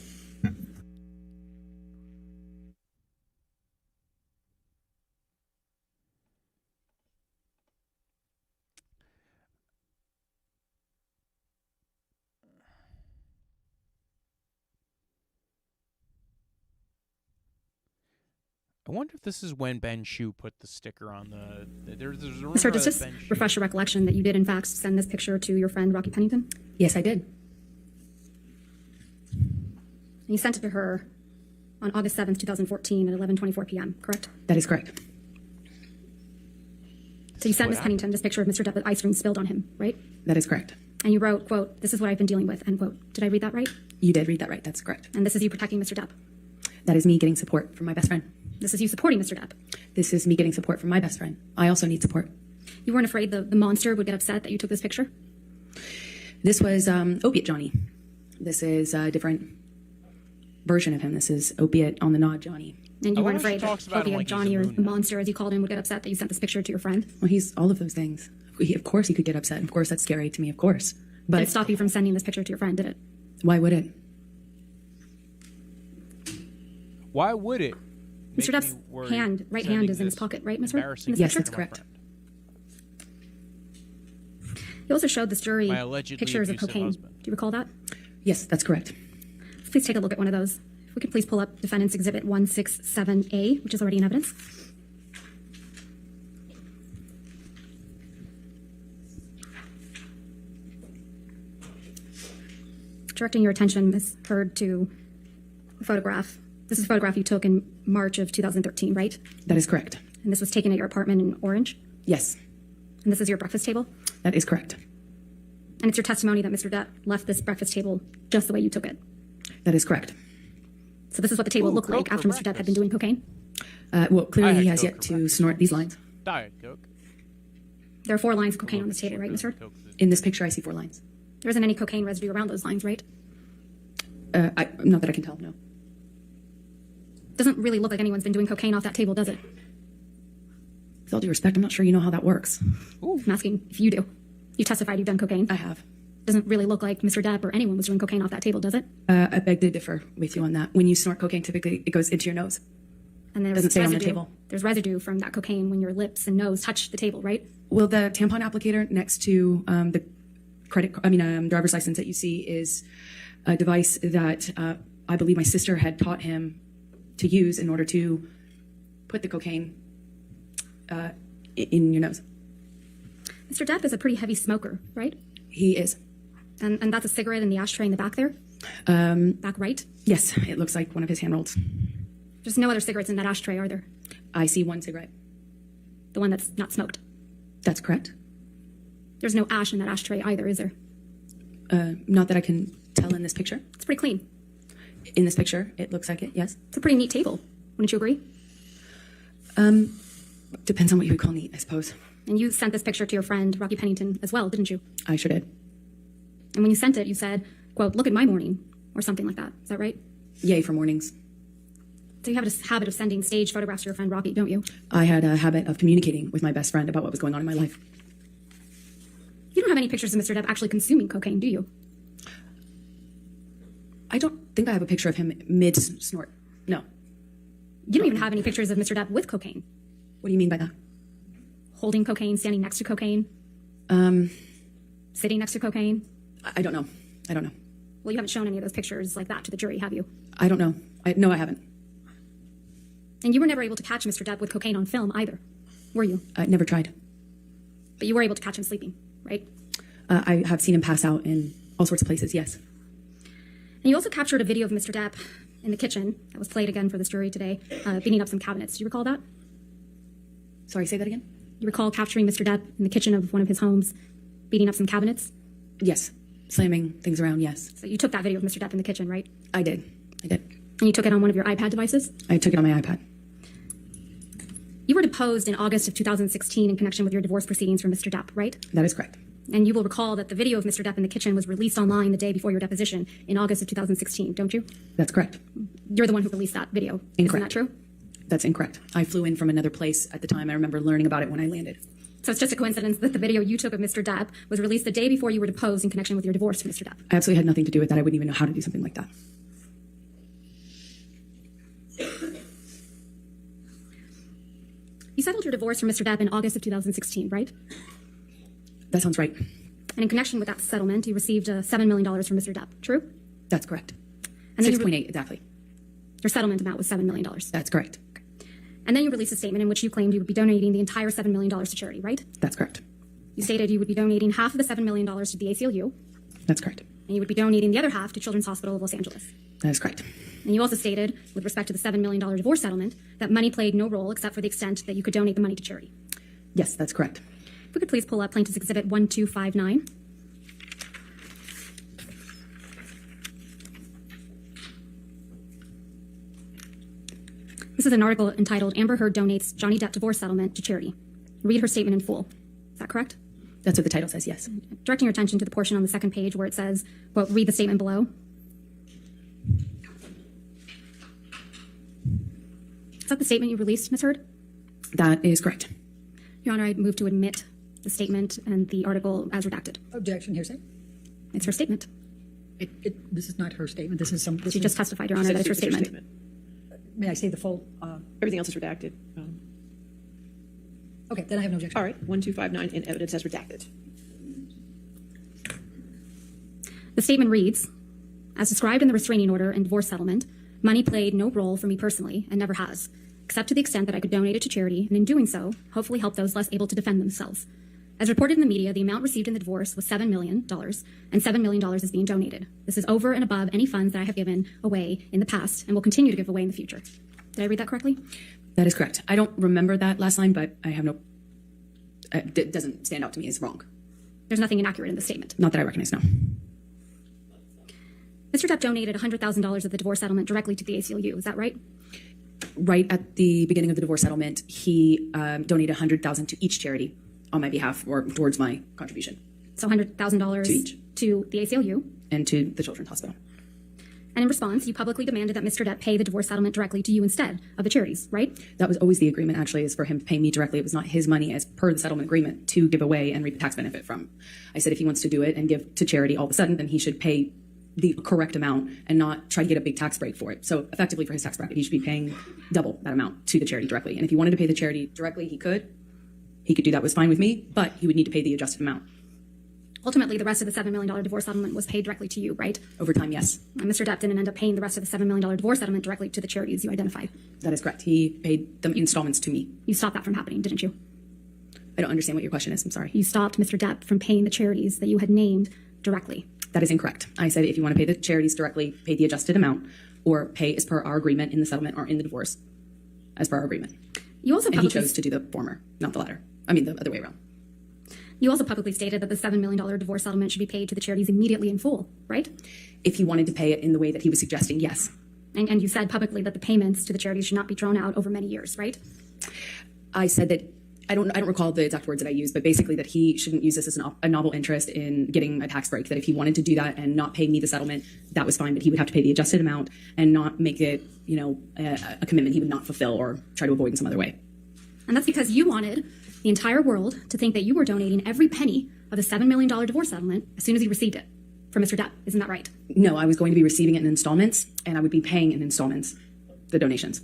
I wonder if this is when Ben Shu put the sticker on the. There's a rumor Ms. Hurd, does that this Ben Shu- refresh your recollection that you did in fact send this picture to your friend Rocky Pennington? Yes, I did. And you sent it to her on August 7th, 2014 at 11:24 p.m., correct? That is correct. So you sent what Ms. Pennington this picture of Mr. Depp with ice cream spilled on him, right? That is correct. And you wrote, quote, "This is what I've been dealing with," end quote. Did I read that right? You did read that right. That's correct. And this is you protecting Mr. Depp. That is me getting support from my best friend. This is you supporting Mr. Depp. This is me getting support from my best friend. I also need support. You weren't afraid the monster would get upset that you took this picture? This was Opiate Johnny. This is a different version of him. This is Opiate on the Nod Johnny. And I you weren't wonder if she afraid that talks about him Opiate like he's Johnny a or moon the now. monster, as you called him, would get upset that you sent this picture to your friend? Well, he's all of those things. Of course he could get upset. Of course that's scary to me, of course. Did But it stop you from sending this picture to your friend, did it? why would it? Why would it? Mr. make Depp's me worry right sending hand is in his this pocket, right, Ms. Hurd? embarrassing In this Yes, picture? that's correct. friend? You also showed this jury My allegedly pictures of abusive cocaine. husband. Do you recall that? Yes, that's correct. Please take a look at one of those. If we could please pull up Defendant's Exhibit 167A, which is already in evidence. Directing your attention, Ms. Hurd, to the photograph. This is a photograph you took in March of 2013, right? That is correct. And this was taken at your apartment in Orange. Yes, And this is your breakfast table. that is correct. And it's your testimony that Mr. Depp left this breakfast table just the way you took it. That is correct. So this is what the table Ooh, looked like Coke after for Mr. Depp had breakfast. been doing cocaine. Well, clearly I had he has Coke yet for to breakfast. snort these lines. Diet Coke. There are 4 lines of cocaine on this table, right, Ms. Hurd? Coke. In this picture, I see 4 lines. There isn't any cocaine residue around those lines, right? Not that I can tell, no. Doesn't really look like anyone's been doing cocaine off that table, does it? With all due respect, I'm not sure you know how that works. I'm asking if you do. You testified you've done cocaine. I have. Doesn't really look like Mr. Depp or anyone was doing cocaine off that table, does it? I beg to differ with you on that. When you snort cocaine, typically it goes into your nose. And there's Doesn't stay on the residue. table. There's residue from that cocaine when your lips and nose touch the table, right? Well, the tampon applicator next to the driver's license that you see is a device that I believe my sister had taught him to use in order to put the cocaine in your nose. Mr. Depp is a pretty heavy smoker, right? He is. And that's a cigarette in the ashtray in the back there? Back right? Yes, it looks like one of his hand rolls. There's no other cigarettes in that ashtray, are there? I see one cigarette. The one that's not smoked. That's correct. There's no ash in that ashtray either, is there? Not that I can tell in this picture. It's pretty clean. In this picture, it looks like it, yes. It's a pretty neat table. Wouldn't you agree? Depends on what you would call neat, I suppose. And you sent this picture to your friend, Rocky Pennington, as well, didn't you? I sure did. And when you sent it, you said, quote, "Look at my morning," or something like that. Is that right? Yay for mornings. So you have a habit of sending stage photographs to your friend Rocky, don't you? I had a habit of communicating with my best friend about what was going on in my life. You don't have any pictures of Mr. Depp actually consuming cocaine, do you? I don't think I have a picture of him mid-snort. No. You don't even have any pictures of Mr. Depp with cocaine. What do you mean by that? Holding cocaine, standing next to cocaine, sitting next to cocaine. I don't know. I don't know. Well, you haven't shown any of those pictures like that to the jury, have you? I don't know. No, I haven't. And you were never able to catch Mr. Depp with cocaine on film either, were you? I never tried. But you were able to catch him sleeping, right? I have seen him pass out in all sorts of places, yes. And you also captured a video of Mr. Depp in the kitchen that was played again for this jury today, beating up some cabinets. Do you recall that? Sorry, say that again? You recall capturing Mr. Depp in the kitchen of one of his homes, beating up some cabinets? Yes. Slamming things around, yes. So you took that video of Mr. Depp in the kitchen, right? I did. And you took it on one of your iPad devices? I took it on my iPad. You were deposed in August of 2016 in connection with your divorce proceedings for Mr. Depp, right? That is correct. And you will recall that the video of Mr. Depp in the kitchen was released online the day before your deposition in August of 2016, don't you? That's correct. You're the one who released that video. Incorrect. Isn't that true? That's incorrect. I flew in from another place at the time. I remember learning about it when I landed. So it's just a coincidence that the video you took of Mr. Depp was released the day before you were deposed in connection with your divorce to Mr. Depp. I absolutely had nothing to do with that. I wouldn't even know how to do something like that. You settled your divorce from Mr. Depp in August of 2016, right? That sounds right. And in connection with that settlement, you received $7 million from Mr. Depp, true? That's correct. And then 6.8, exactly. Your settlement amount was $7 million. That's correct. And then you released a statement in which you claimed you would be donating the entire $7 million to charity, right? That's correct. You stated you would be donating half of the $7 million to the ACLU, That's correct. and you would be donating the other half to Children's Hospital of Los Angeles. That is correct. And you also stated, with respect to the $7 million divorce settlement, that money played no role except for the extent that you could donate the money to charity. Yes, that's correct. If we could please pull up Plaintiff's Exhibit 1259. This is an article entitled Amber Heard Donates Johnny Depp Divorce Settlement to Charity. Read her statement in full. Is that correct? That's what the title says, yes. Directing your attention to the portion on the second page where it says, quote, read the statement below. Is that the statement you released, Ms. Heard? That is correct. Your Honor, I move to admit the statement and the article as redacted. Objection, hearsay. It's her statement. This is not her statement. This is some. She just testified, Your Honor, that it's her statement. May I say the full? Everything else is redacted. Okay, then I have no objection. All right, 1259 in evidence as redacted. The statement reads, as described in the restraining order and divorce settlement, money played no role for me personally and never has, except to the extent that I could donate it to charity, and in doing so, hopefully help those less able to defend themselves. As reported in the media, the amount received in the divorce was $7 million, and $7 million is being donated. This is over and above any funds that I have given away in the past and will continue to give away in the future. Did I read that correctly? That is correct. I don't remember that last line, but I have no... It doesn't stand out to me as wrong. There's nothing inaccurate in the statement. Not that I recognize, no. Mr. Depp donated $100,000 of the divorce settlement directly to the ACLU. Is that right? Right at the beginning of the divorce settlement, he donated $100,000 to each charity on my behalf or towards my contribution. So $100,000 To each. to the ACLU. And to the Children's Hospital. And in response, you publicly demanded that Mr. Depp pay the divorce settlement directly to you instead of the charities, right? That was always the agreement, actually, is for him to pay me directly. It was not his money as per the settlement agreement to give away and reap the tax benefit from. I said if he wants to do it and give to charity all of a sudden, then he should pay the correct amount and not try to get a big tax break for it. So effectively for his tax bracket, he should be paying double that amount to the charity directly. And if he wanted to pay the charity directly, he could. He could do that, was fine with me, but he would need to pay the adjusted amount. Ultimately, the rest of the $7 million divorce settlement was paid directly to you, right? Over time, yes. And Mr. Depp didn't end up paying the rest of the $7 million divorce settlement directly to the charities you identified. That is correct. He paid the installments to me. You stopped that from happening, didn't you? I don't understand what your question is. I'm sorry. You stopped Mr. Depp from paying the charities that you had named directly. That is incorrect. I said if you want to pay the charities directly, pay the adjusted amount, or pay as per our agreement in the settlement or in the divorce, as per our agreement. You also And he publicly, chose to do the former, not the latter. I mean, the other way around. you also publicly stated that the $7 million divorce settlement should be paid to the charities immediately in full, right? If he wanted to pay it in the way that he was suggesting, yes. And you said publicly that the payments to the charities should not be drawn out over many years, right? I said that I don't recall the exact words that I used, but basically that he shouldn't use this as a novel interest in getting a tax break. That if he wanted to do that and not pay me the settlement, that was fine. But he would have to pay the adjusted amount and not make it, a commitment he would not fulfill or try to avoid in some other way. And that's because you wanted the entire world to think that you were donating every penny of the $7 million divorce settlement as soon as you received it from Mr. Depp. Isn't that right? No, I was going to be receiving it in installments, and I would be paying in installments the donations.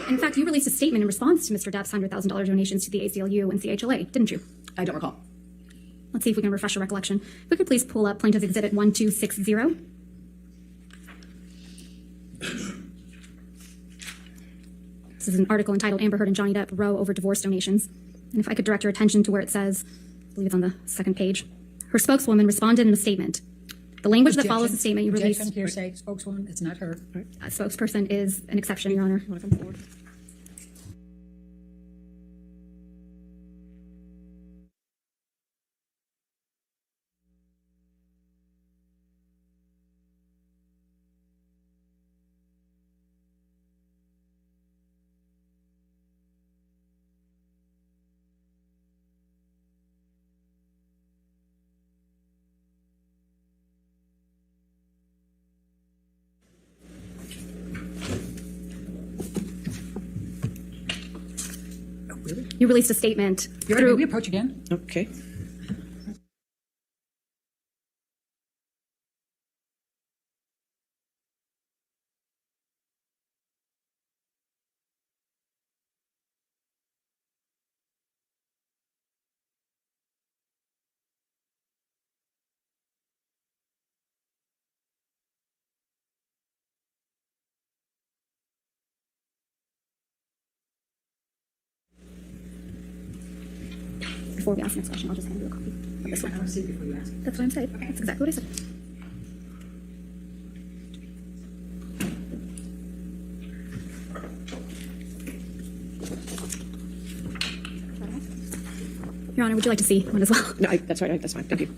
In fact, you released a statement in response to Mr. Depp's $100,000 donations to the ACLU and CHLA, didn't you? I don't recall. Let's see if we can refresh your recollection. If we could please pull up Plaintiff's Exhibit 1260. This is an article entitled Amber Heard and Johnny Depp Row Over Divorce Donations. And if I could direct your attention to where it says, I believe it's on the second page, her spokeswoman responded in a statement. The language that follows the statement you released. Objection, hearsay, spokeswoman, it's not her. A spokesperson is an exception, Your Honor. You want to come forward? Really? You released a statement Your Honor, may through. we approach again? Okay. Before we ask the next question, I'll just hand you a copy of this I one. don't see it before you ask. That's what I'm saying. That's exactly what I said. Your Honor, would you like to see one as well? No, that's right. That's fine. Thank you.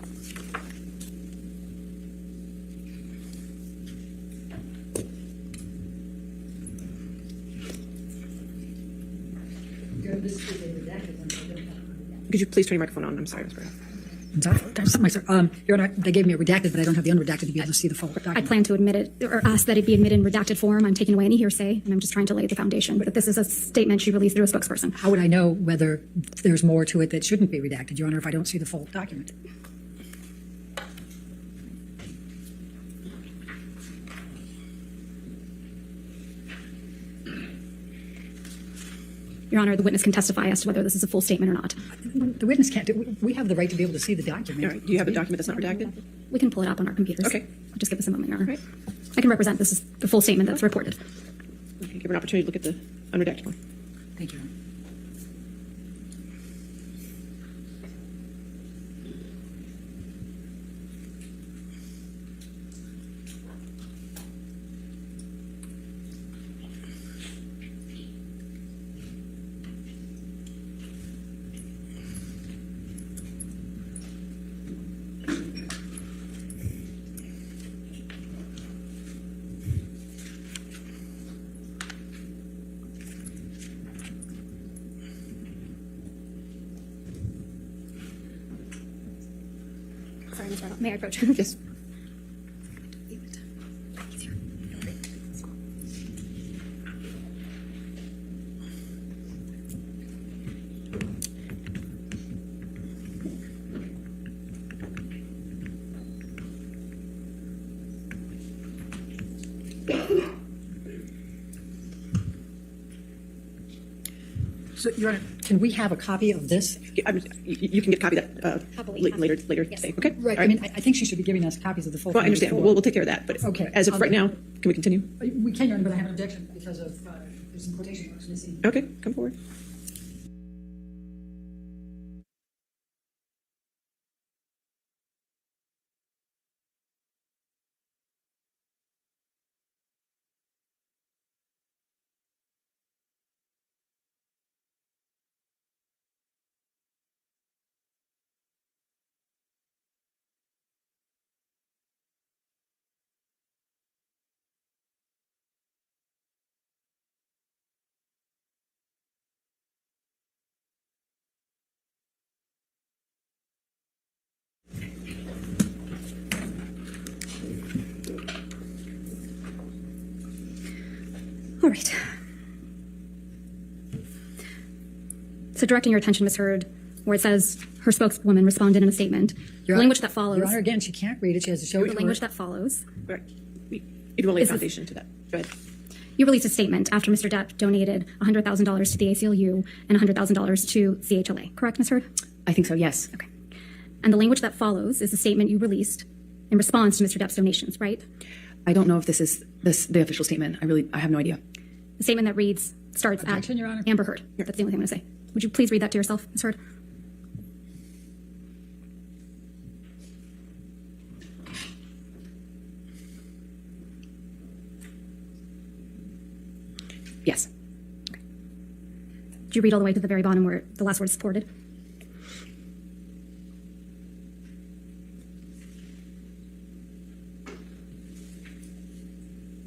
Could you please turn your microphone on? I'm sorry, Ms. Berto. I'm sorry. Your Honor, they gave me a redacted, but I don't have the unredacted to be able to see the full I document. plan to admit it, or ask that it be admitted in redacted form. I'm taking away any hearsay, and I'm just trying to lay the foundation. But this is a statement she released through a spokesperson. How would I know whether there's more to it that shouldn't be redacted, Your Honor, if I don't see the full document? Your Honor, the witness can testify as to whether this is a full statement or not. The witness can't. We have the right to be able to see the document. All right. Do you have a document that's not redacted? We can pull it up on our computers. Okay. Just give us a moment, Your Honor. Right. I can represent this is the full statement that's reported. Okay. Give her an opportunity to look at the unredacted one. Thank you, Your Honor. Sorry, Ms. Reynolds. May I approach? Yes. So, Your Honor, can we have a copy of this? You can get a copy of that Happily. later Yes. today. Okay. Right. All I mean, I think she should be giving us copies of the full. Well, I understand. before. We'll take care of that. But Okay. as of right now, can we continue? We can, Your Honor, but I have an objection because of there's some quotation marks missing. Okay. Come forward. All right. So directing your attention, Ms. Heard, where it says her spokeswoman responded in a statement. The language that follows. Your Honor, again, she can't read it. She has to show it The to language her. that follows. Right. You do want to lay a This is- foundation to that. Go ahead. You released a statement after Mr. Depp donated $100,000 to the ACLU and $100,000 to CHLA, correct, Ms. Heard? I think so, yes. Okay. And the language that follows is the statement you released in response to Mr. Depp's donations, right? I don't know if this is the official statement. I have no idea. The statement that reads, starts Objection, at Your Honor. Amber Heard. That's the only thing I'm going to say. Would you please read that to yourself, Ms. Heard? Yes. Did you read all the way to the very bottom where the last word is supported?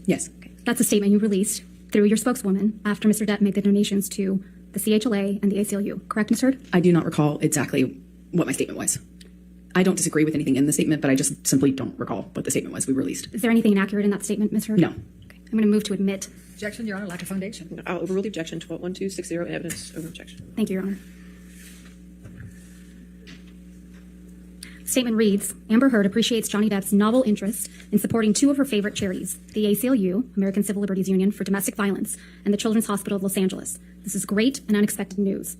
Yes. Okay. That's a statement you released through your spokeswoman after Mr. Depp made the donations to the CHLA and the ACLU, correct, Ms. Heard? I do not recall exactly what my statement was. I don't disagree with anything in the statement, but I just simply don't recall what the statement was we released. Is there anything inaccurate in that statement, Ms. Heard? No. Okay. I'm going to move to admit. Objection, Your Honor, lack of foundation. I'll overrule the objection. 12-1260 in evidence over objection. Thank you, Your Honor. Statement reads, Amber Heard appreciates Johnny Depp's novel interest in supporting two of her favorite charities, the ACLU, American Civil Liberties Union for Domestic Violence, and the Children's Hospital of Los Angeles. This is great and unexpected news.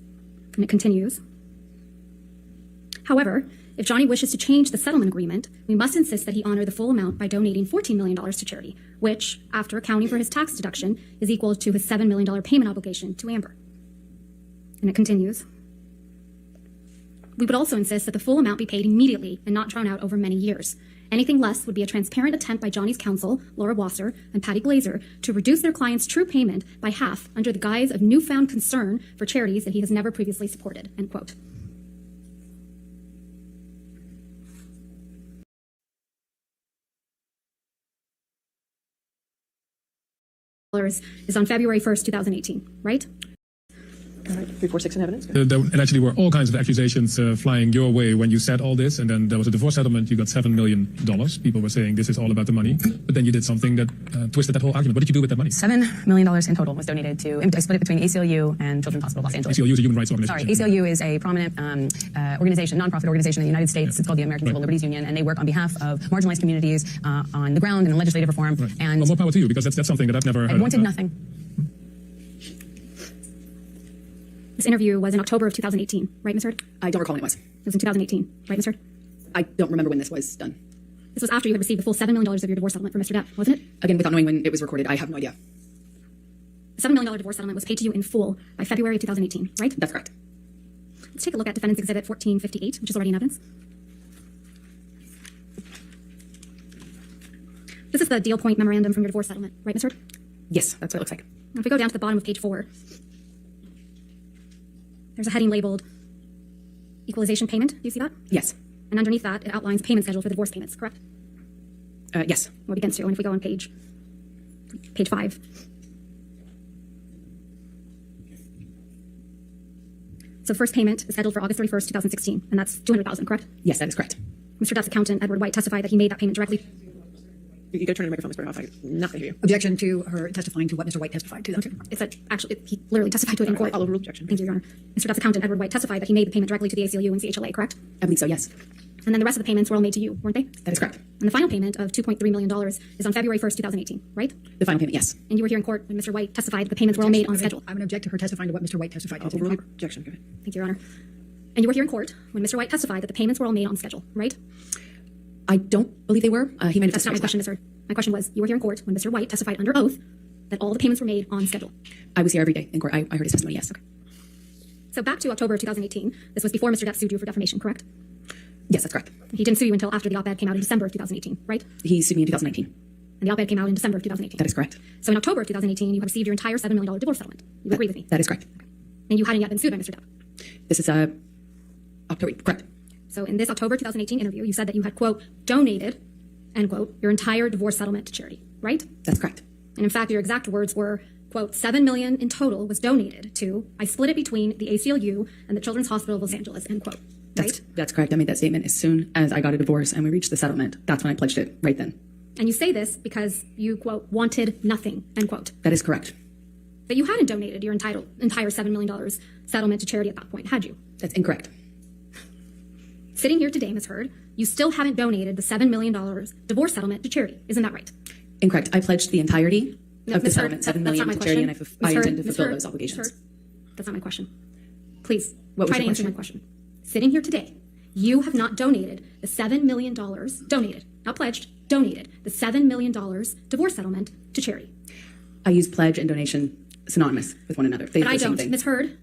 And it continues. However, if Johnny wishes to change the settlement agreement, we must insist that he honor the full amount by donating $14 million to charity, which, after accounting for his tax deduction, is equal to his $7 million payment obligation to Amber. And it continues. We would also insist that the full amount be paid immediately and not drawn out over many years. Anything less would be a transparent attempt by Johnny's counsel, Laura Wasser and Patty Glazer, to reduce their client's true payment by half under the guise of newfound concern for charities that he has never previously supported, end quote. Is on February 1st, 2018, right? All right, 346 in evidence. There actually were all kinds of accusations flying your way when you said all this, and then there was a divorce settlement. You got $7 million. People were saying this is all about the money, but then you did something that twisted that whole argument. What did you do with that money? $7 million in total was donated to, I split it between ACLU and Children's Hospital of Los Angeles. ACLU is a human rights organization. Sorry, ACLU is a prominent organization, nonprofit organization in the United States. It's called the American Civil Liberties Union, and they work on behalf of marginalized communities on the ground in legislative reform. Right. And well, more power to you, because that's something that I've never heard. I wanted nothing. This interview was in October of 2018, right, Ms. Heard? I don't recall when it was. It was in 2018, right, Ms. Heard? I don't remember when this was done. This was after you had received the full $7 million of your divorce settlement from Mr. Depp, wasn't it? Again, without knowing when it was recorded, I have no idea. The $7 million divorce settlement was paid to you in full by February of 2018, right? That's correct. Let's take a look at Defendant's Exhibit 1458, which is already in evidence. This is the deal point memorandum from your divorce settlement, right, Ms. Heard? Yes, that's what it looks like. Now, if we go down to the bottom of page 4, there's a heading labeled Equalization Payment. Do you see that? Yes. And underneath that, it outlines payment schedule for the divorce payments, correct? Yes. Well, it begins to. And if we go on page 5. So first payment is scheduled for August 31st, 2016, and that's $200,000, correct? Yes, that is correct. Mr. Depp's accountant, Edward White, testified that he made that payment directly. You got to turn your microphone, Ms. Berhoff. I'm not going to hear you. Objection to her testifying to what Mr. White testified to. It's actually, he literally testified to it in court. I'll overrule objection. Thank you, Your Honor. Mr. Depp's accountant, Edward White, testified that he made the payment directly to the ACLU and CHLA, correct? I believe so, yes. And then the rest of the payments were all made to you, weren't they? That is correct. And the final payment of $2.3 million is on February 1st, 2018, right? The final payment, yes. And you were here in court when Mr. White testified that the payments were all made on schedule. I'm going to object to her testifying to what Mr. White testified to. I'll overrule objection. Go ahead. Thank you, Your Honor. And you were here in court when Mr. White testified that the payments were all made on schedule, right? I don't believe they were. He might have That's not testified. my question, Ms. Heard. My question was, you were here in court when Mr. White testified under oath that all the payments were made on schedule. I was here every day in court. I heard his testimony, yes. Okay. So back to October 2018. This was before Mr. Depp sued you for defamation, correct? Yes, that's correct. He didn't sue you until after the op-ed came out in December of 2018, right? He sued me in 2019. And the op-ed came out in December of 2018. That is correct. So in October of 2018, you had received your entire $7 million divorce settlement. You agree with me? That is correct. And you hadn't yet been sued by Mr. Depp. This is October, correct. So in this October 2018 interview, you said that you had, quote, donated, end quote, your entire divorce settlement to charity, right? That's correct. And in fact, your exact words were, quote, $7 million in total was donated to, I split it between the ACLU and the Children's Hospital of Los Angeles, end quote. Right? That's correct. I made that statement as soon as I got a divorce and we reached the settlement. That's when I pledged it, right then. And you say this because you, quote, wanted nothing, end quote. That is correct. But you hadn't donated your entire $7 million settlement to charity at that point, had you? That's incorrect. Sitting here today, Ms. Heard, you still haven't donated the $7 million divorce settlement to charity. Isn't that right? Incorrect. I pledged the entirety No, of the Ms. Heard, settlement, $7 that's million not to my charity, question. and I Ms. intend Heard, to Ms. fulfill Heard, those obligations. Ms. Heard, that's not my question. Please, What was try to your answer my question? question. Sitting here today, you have not donated the $7 million, donated, not pledged, donated the $7 million divorce settlement to charity. I use pledge and donation synonymous with one another. They But do I the same don't. thing. Ms. Heard,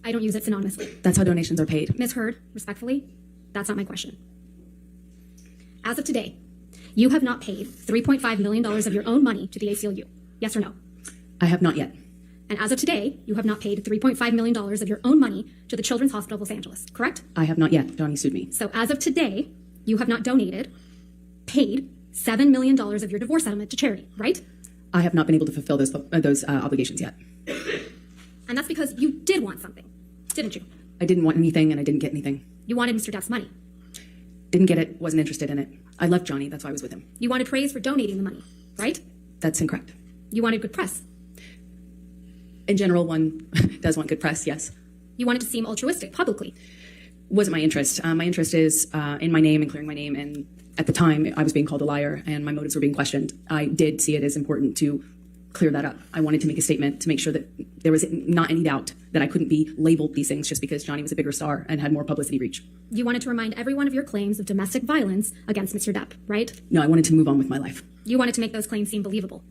I don't use it synonymously. That's how donations are paid. Ms. Heard, respectfully, that's not my question. As of today, you have not paid $3.5 million of your own money to the ACLU. Yes or no? I have not yet. And as of today, you have not paid $3.5 million of your own money to the Children's Hospital of Los Angeles, correct? I have not yet. Johnny sued me. So as of today, you have not paid $7 million of your divorce settlement to charity, right? I have not been able to fulfill those obligations yet. And that's because you did want something, didn't you? I didn't want anything, and I didn't get anything. You wanted Mr. Depp's money. Didn't get it. Wasn't interested in it. I left Johnny. That's why I was with him. You wanted praise for donating the money, right? That's incorrect. You wanted good press. In general, one does want good press, yes. You wanted to seem altruistic publicly. Wasn't my interest. My interest is in my name and clearing my name. And at the time, I was being called a liar and my motives were being questioned. I did see it as important to clear that up. I wanted to make a statement to make sure that there was not any doubt that I couldn't be labeled these things just because Johnny was a bigger star and had more publicity reach. You wanted to remind everyone of your claims of domestic violence against Mr. Depp, right? No, I wanted to move on with my life. You wanted to make those claims seem believable.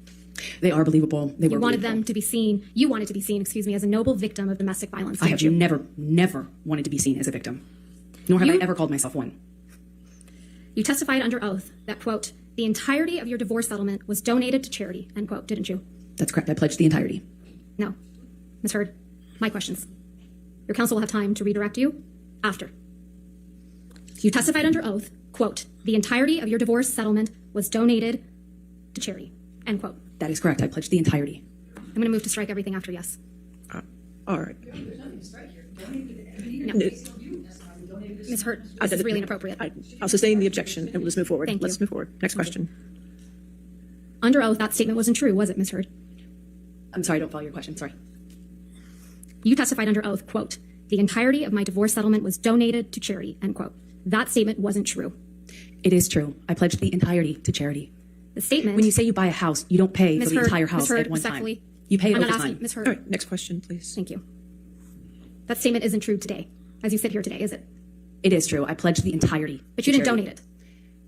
They are believable. They were You wanted believable. them to be seen, you wanted to be seen, as a noble victim of domestic violence, I didn't have you? never wanted to be seen as a victim. Nor have I ever called myself one. You testified under oath that, quote, the entirety of your divorce settlement was donated to charity, end quote, didn't you? That's correct. I pledged the entirety. No. Ms. Heard, my questions. Your counsel will have time to redirect you after. You testified under oath, quote, the entirety of your divorce settlement was donated to charity, end quote. That is correct. I pledged the entirety. I'm going to move to strike everything after yes. All right. No. Ms. Heard, this is really inappropriate. I'll sustain the objection and we'll just move forward. Thank you. Let's move forward. Next question. Under oath, that statement wasn't true, was it, Ms. Heard? I'm sorry, I don't follow your question. Sorry. You testified under oath, quote, the entirety of my divorce settlement was donated to charity, end quote. That statement wasn't true. It is true. I pledged the entirety to charity. The statement... When you say you buy a house, you don't pay Ms. for the Heard, entire Ms. house Heard, at one time. respectfully, You pay I'm over not asking, time. Ms. All Heard, right. Next question, please. thank you. That statement isn't true today, as you sit here today, is it? It is true. I pledged the entirety. But you to didn't charity. donate it.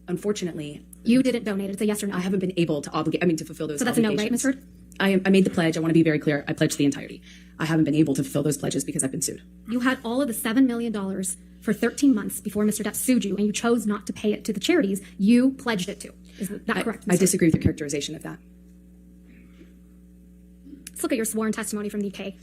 Unfortunately, You didn't donate it. It's a yes or no. I haven't been able to fulfill those So that's a no, obligations. right, Ms. Heard? I made the pledge. I want to be very clear. I pledged the entirety. I haven't been able to fulfill those pledges because I've been sued. You had all of the $7 million for 13 months before Mr. Depp sued you, and you chose not to pay it to the charities you pledged it to. Is that correct, Ms. I Heard? disagree with your characterization of that. Let's look at your sworn testimony from the UK.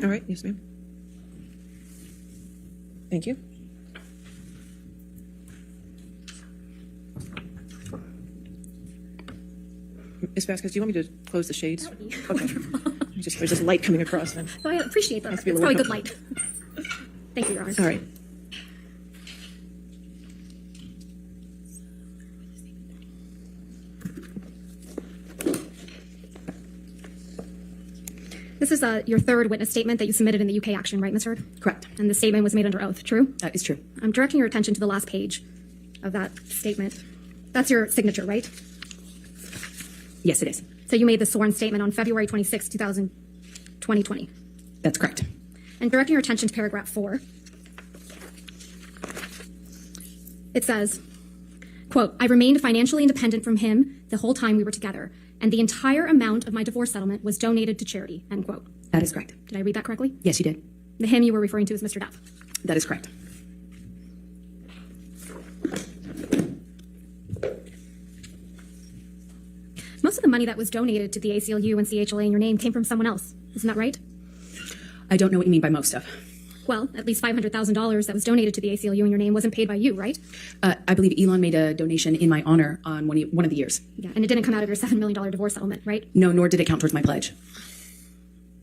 All right. Yes, ma'am. Thank you. Ms. Vasquez, do you want me to close the shades? Okay. There's just light coming across then. So I appreciate that. It's be a probably little good light. Thank you, Your Honor. All right. This is your third witness statement that you submitted in the UK action, right, Ms. Heard? Correct. And the statement was made under oath, true? That is true. I'm directing your attention to the last page of that statement. That's your signature, right? Yes, it is. So you made the sworn statement on February 26, 2020. That's correct. And directing your attention to paragraph 4, it says, quote, I remained financially independent from him the whole time we were together, and the entire amount of my divorce settlement was donated to charity, end quote. That is correct. Did I read that correctly? Yes, you did. The him you were referring to is Mr. Depp. That is correct. Most of the money that was donated to the ACLU and CHLA in your name came from someone else. Isn't that right? I don't know what you mean by most of. Well, at least $500,000 that was donated to the ACLU in your name wasn't paid by you, right? I believe Elon made a donation in my honor on one of the years. Yeah, and it didn't come out of your $7 million divorce settlement, right? No, nor did it count towards my pledge.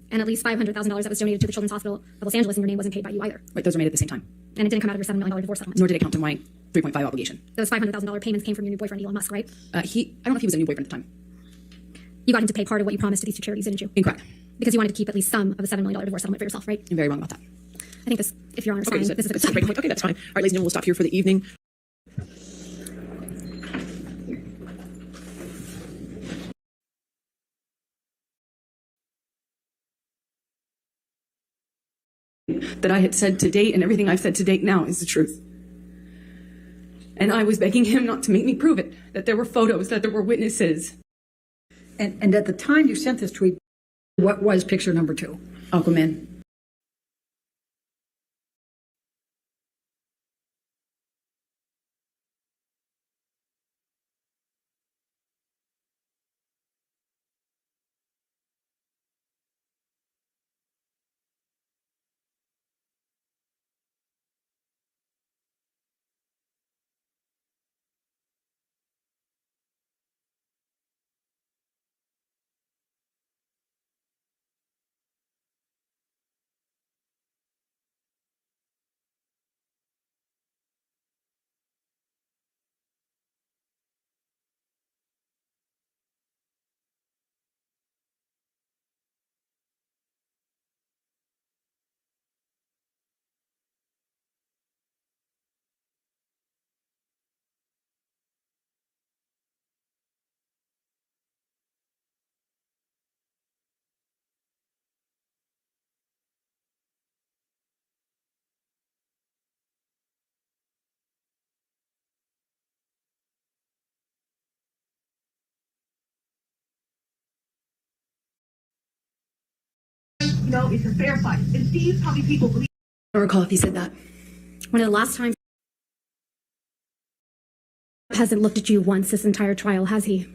And at least $500,000 that was donated to the Children's Hospital of Los Angeles in your name wasn't paid by you either. Right, those were made at the same time. And it didn't come out of your $7 million divorce settlement. Nor did it count to my 3.5 obligation. Those $500,000 payments came from your new boyfriend, Elon Musk, right? I don't know if he was a new boyfriend at the time. You got him to pay part of what you promised to these two charities, didn't you? Incorrect. Because you wanted to keep at least some of the $7 million divorce settlement for yourself, right? I'm very wrong about that. I think this, if Your Honor is Okay, fine, this is a good time. breaking point. Okay, that's fine. All right, ladies and gentlemen, we'll stop here for the evening. That I had said to date and everything I've said to date now is the truth. And I was begging him not to make me prove it, that there were photos, that there were witnesses. And at the time you sent this tweet, what was picture number 2? Aquaman. No, it's a fair fight. And Steve, how many people believe? I don't recall if he said that. One of the last times hasn't looked at you once this entire trial, has he?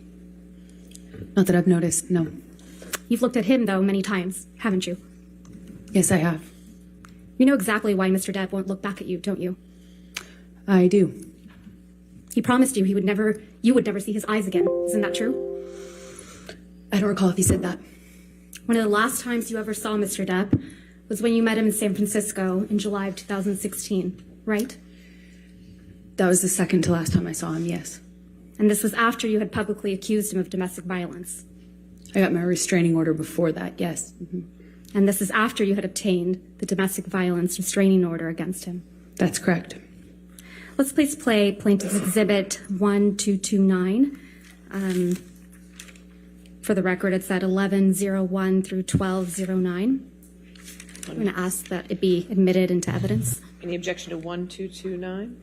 Not that I've noticed, no. You've looked at him, though, many times, haven't you? Yes, I have. You know exactly why Mr. Depp won't look back at you, don't you? I do. He promised you you would never see his eyes again. Isn't that true? I don't recall if he said that. One of the last times you ever saw Mr. Depp was when you met him in San Francisco in July of 2016, right? That was the second to last time I saw him, yes. And this was after you had publicly accused him of domestic violence. I got my restraining order before that, yes. And this is after you had obtained the domestic violence restraining order against him. That's correct. Let's please play Plaintiff's Exhibit 1229. For the record, it's at 1101 through 1209. I'm going to ask that it be admitted into evidence. Any objection to 1229?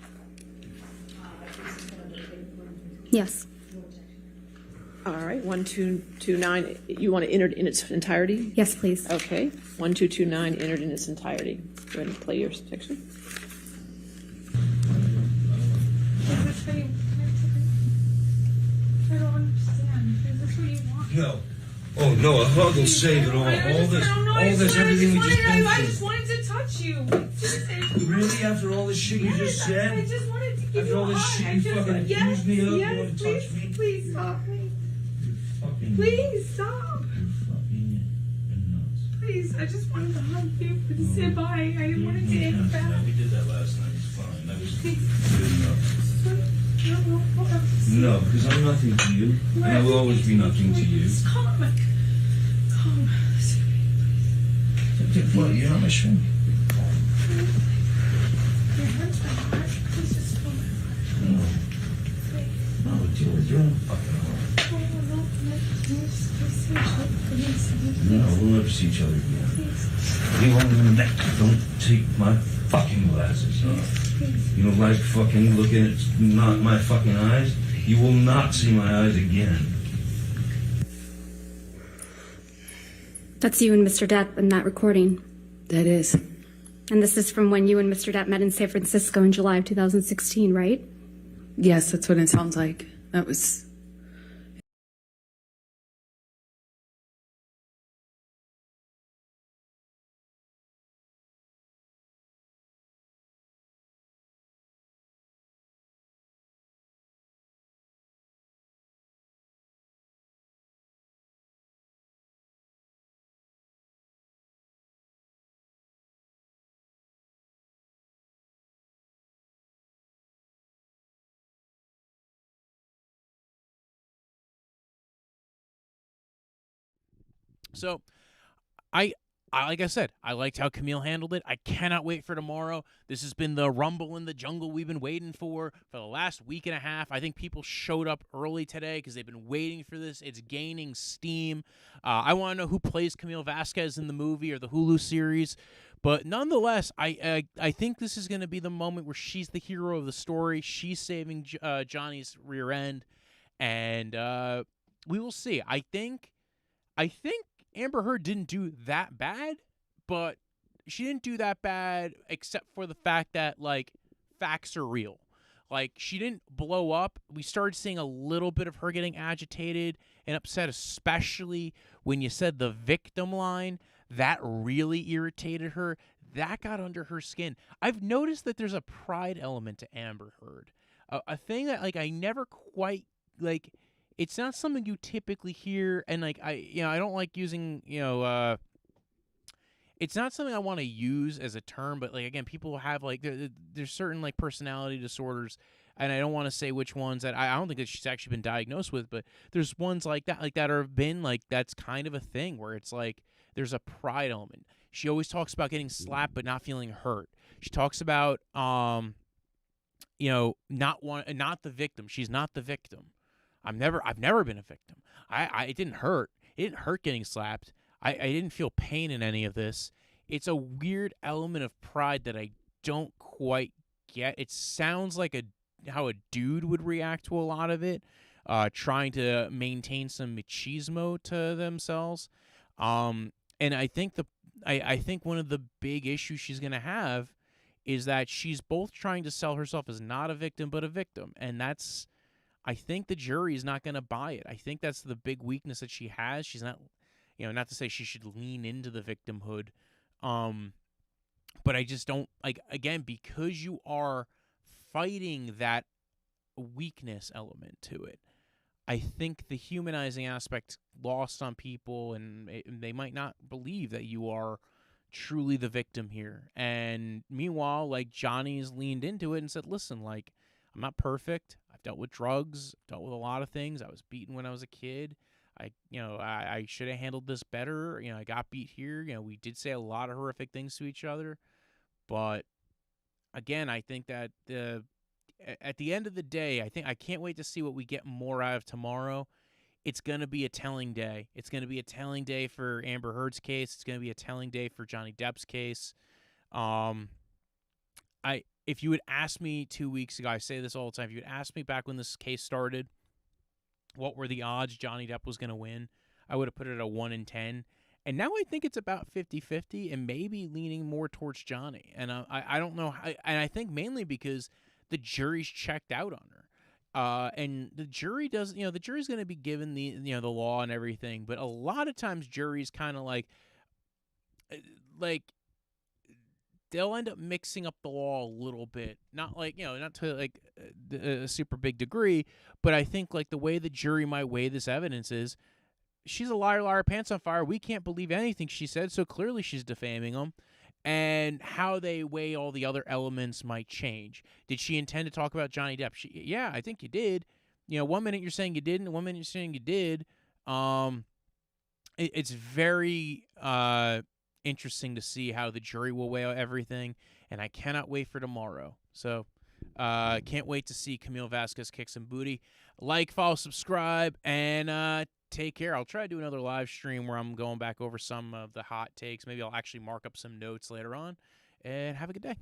Yes. All right, 1229, you want to enter it in its entirety? Yes, please. Okay, 1229 entered in its entirety. Go ahead and play your section. I don't understand. Is this what you want? No. Oh no, a hug will save it all. Everything we just been I through. just wanted to touch you. Really? After all this shit you just I said? just wanted to give After you all a this hug. shit you fucking accused me of? You Yes, want to please, touch me? please stop me. Fucking Please stop. fucking nuts. Please, I just wanted to hug you to say bye. I wanted to Yeah, take back. we did that last night. It's fine. That was good enough. No, No, because I'm nothing to you, and I will always be nothing to you. Calm. Calm. What? You're not my shrink. Your heart's my heart. Please just calm my heart. No. No, but you're in fucking heart. No, we'll never see each other again. You won't even don't take my fucking glasses off. You don't like fucking looking at not my fucking eyes? You will not see my eyes again. That's you and Mr. Depp in that recording. That is. And this is from when you and Mr. Depp met in San Francisco in July of 2016, right? Yes, that's what it sounds like. That was... So, I like I said, I liked how Camille handled it. I cannot wait for tomorrow. This has been the rumble in the jungle we've been waiting for the last week and a half. I think people showed up early today because they've been waiting for this. It's gaining steam. I want to know who plays Camille Vasquez in the movie or the Hulu series. But nonetheless, I think this is going to be the moment where she's the hero of the story. She's saving Johnny's rear end. And we will see. I think Amber Heard didn't do that bad, but she didn't do that bad except for the fact that, like, facts are real. Like, she didn't blow up. We started seeing a little bit of her getting agitated and upset, especially when you said the victim line. That really irritated her. That got under her skin. I've noticed that there's a pride element to Amber Heard. A thing that, like, I never quite, like, it's not something you typically hear, and, like, I don't like using, it's not something I want to use as a term, but, like, again, people have, like, there's certain, like, personality disorders, and I don't want to say which ones that I don't think that she's actually been diagnosed with, but there's ones like that have been, like, that's kind of a thing where it's like there's a pride element. She always talks about getting slapped but not feeling hurt. She talks about not the victim. She's not the victim. I've never been a victim. It didn't hurt. It didn't hurt getting slapped. I didn't feel pain in any of this. It's a weird element of pride that I don't quite get. It sounds like how a dude would react to a lot of it, trying to maintain some machismo to themselves. And I think I think one of the big issues she's going to have is that she's both trying to sell herself as not a victim but a victim, and that's. I think the jury is not going to buy it. I think that's the big weakness that she has. She's not, not to say she should lean into the victimhood, but I just don't, like, again, because you are fighting that weakness element to it, I think the humanizing aspect lost on people, and they might not believe that you are truly the victim here. And meanwhile, like, Johnny's leaned into it and said, listen, like, I'm not perfect. I've dealt with drugs, dealt with a lot of things. I was beaten when I was a kid. I should have handled this better. I got beat here. We did say a lot of horrific things to each other. But again, I think that at the end of the day, I can't wait to see what we get more out of tomorrow. It's going to be a telling day. It's going to be a telling day for Amber Heard's case. It's going to be a telling day for Johnny Depp's case. If you had asked me 2 weeks ago, I say this all the time, if you had asked me back when this case started, what were the odds Johnny Depp was going to win, I would have put it at a 1 in 10. And now I think it's about 50-50 and maybe leaning more towards Johnny. And I don't know. And I think mainly because the jury's checked out on her. And the jury does, the jury's going to be given the law and everything. But a lot of times juries kind of like they'll end up mixing up the law a little bit. Not like, not to like a super big degree, but I think like the way the jury might weigh this evidence is she's a liar, pants on fire. We can't believe anything she said, so clearly she's defaming him. And how they weigh all the other elements might change. Did she intend to talk about Johnny Depp? Yeah, I think you did. 1 minute you're saying you didn't, 1 minute you're saying you did. It's very interesting to see how the jury will weigh out everything, and I cannot wait for tomorrow. So can't wait to see Camille Vasquez kick some booty. Like, follow, subscribe, and take care. I'll try to do another live stream where I'm going back over some of the hot takes. Maybe I'll actually mark up some notes later on, and have a good day.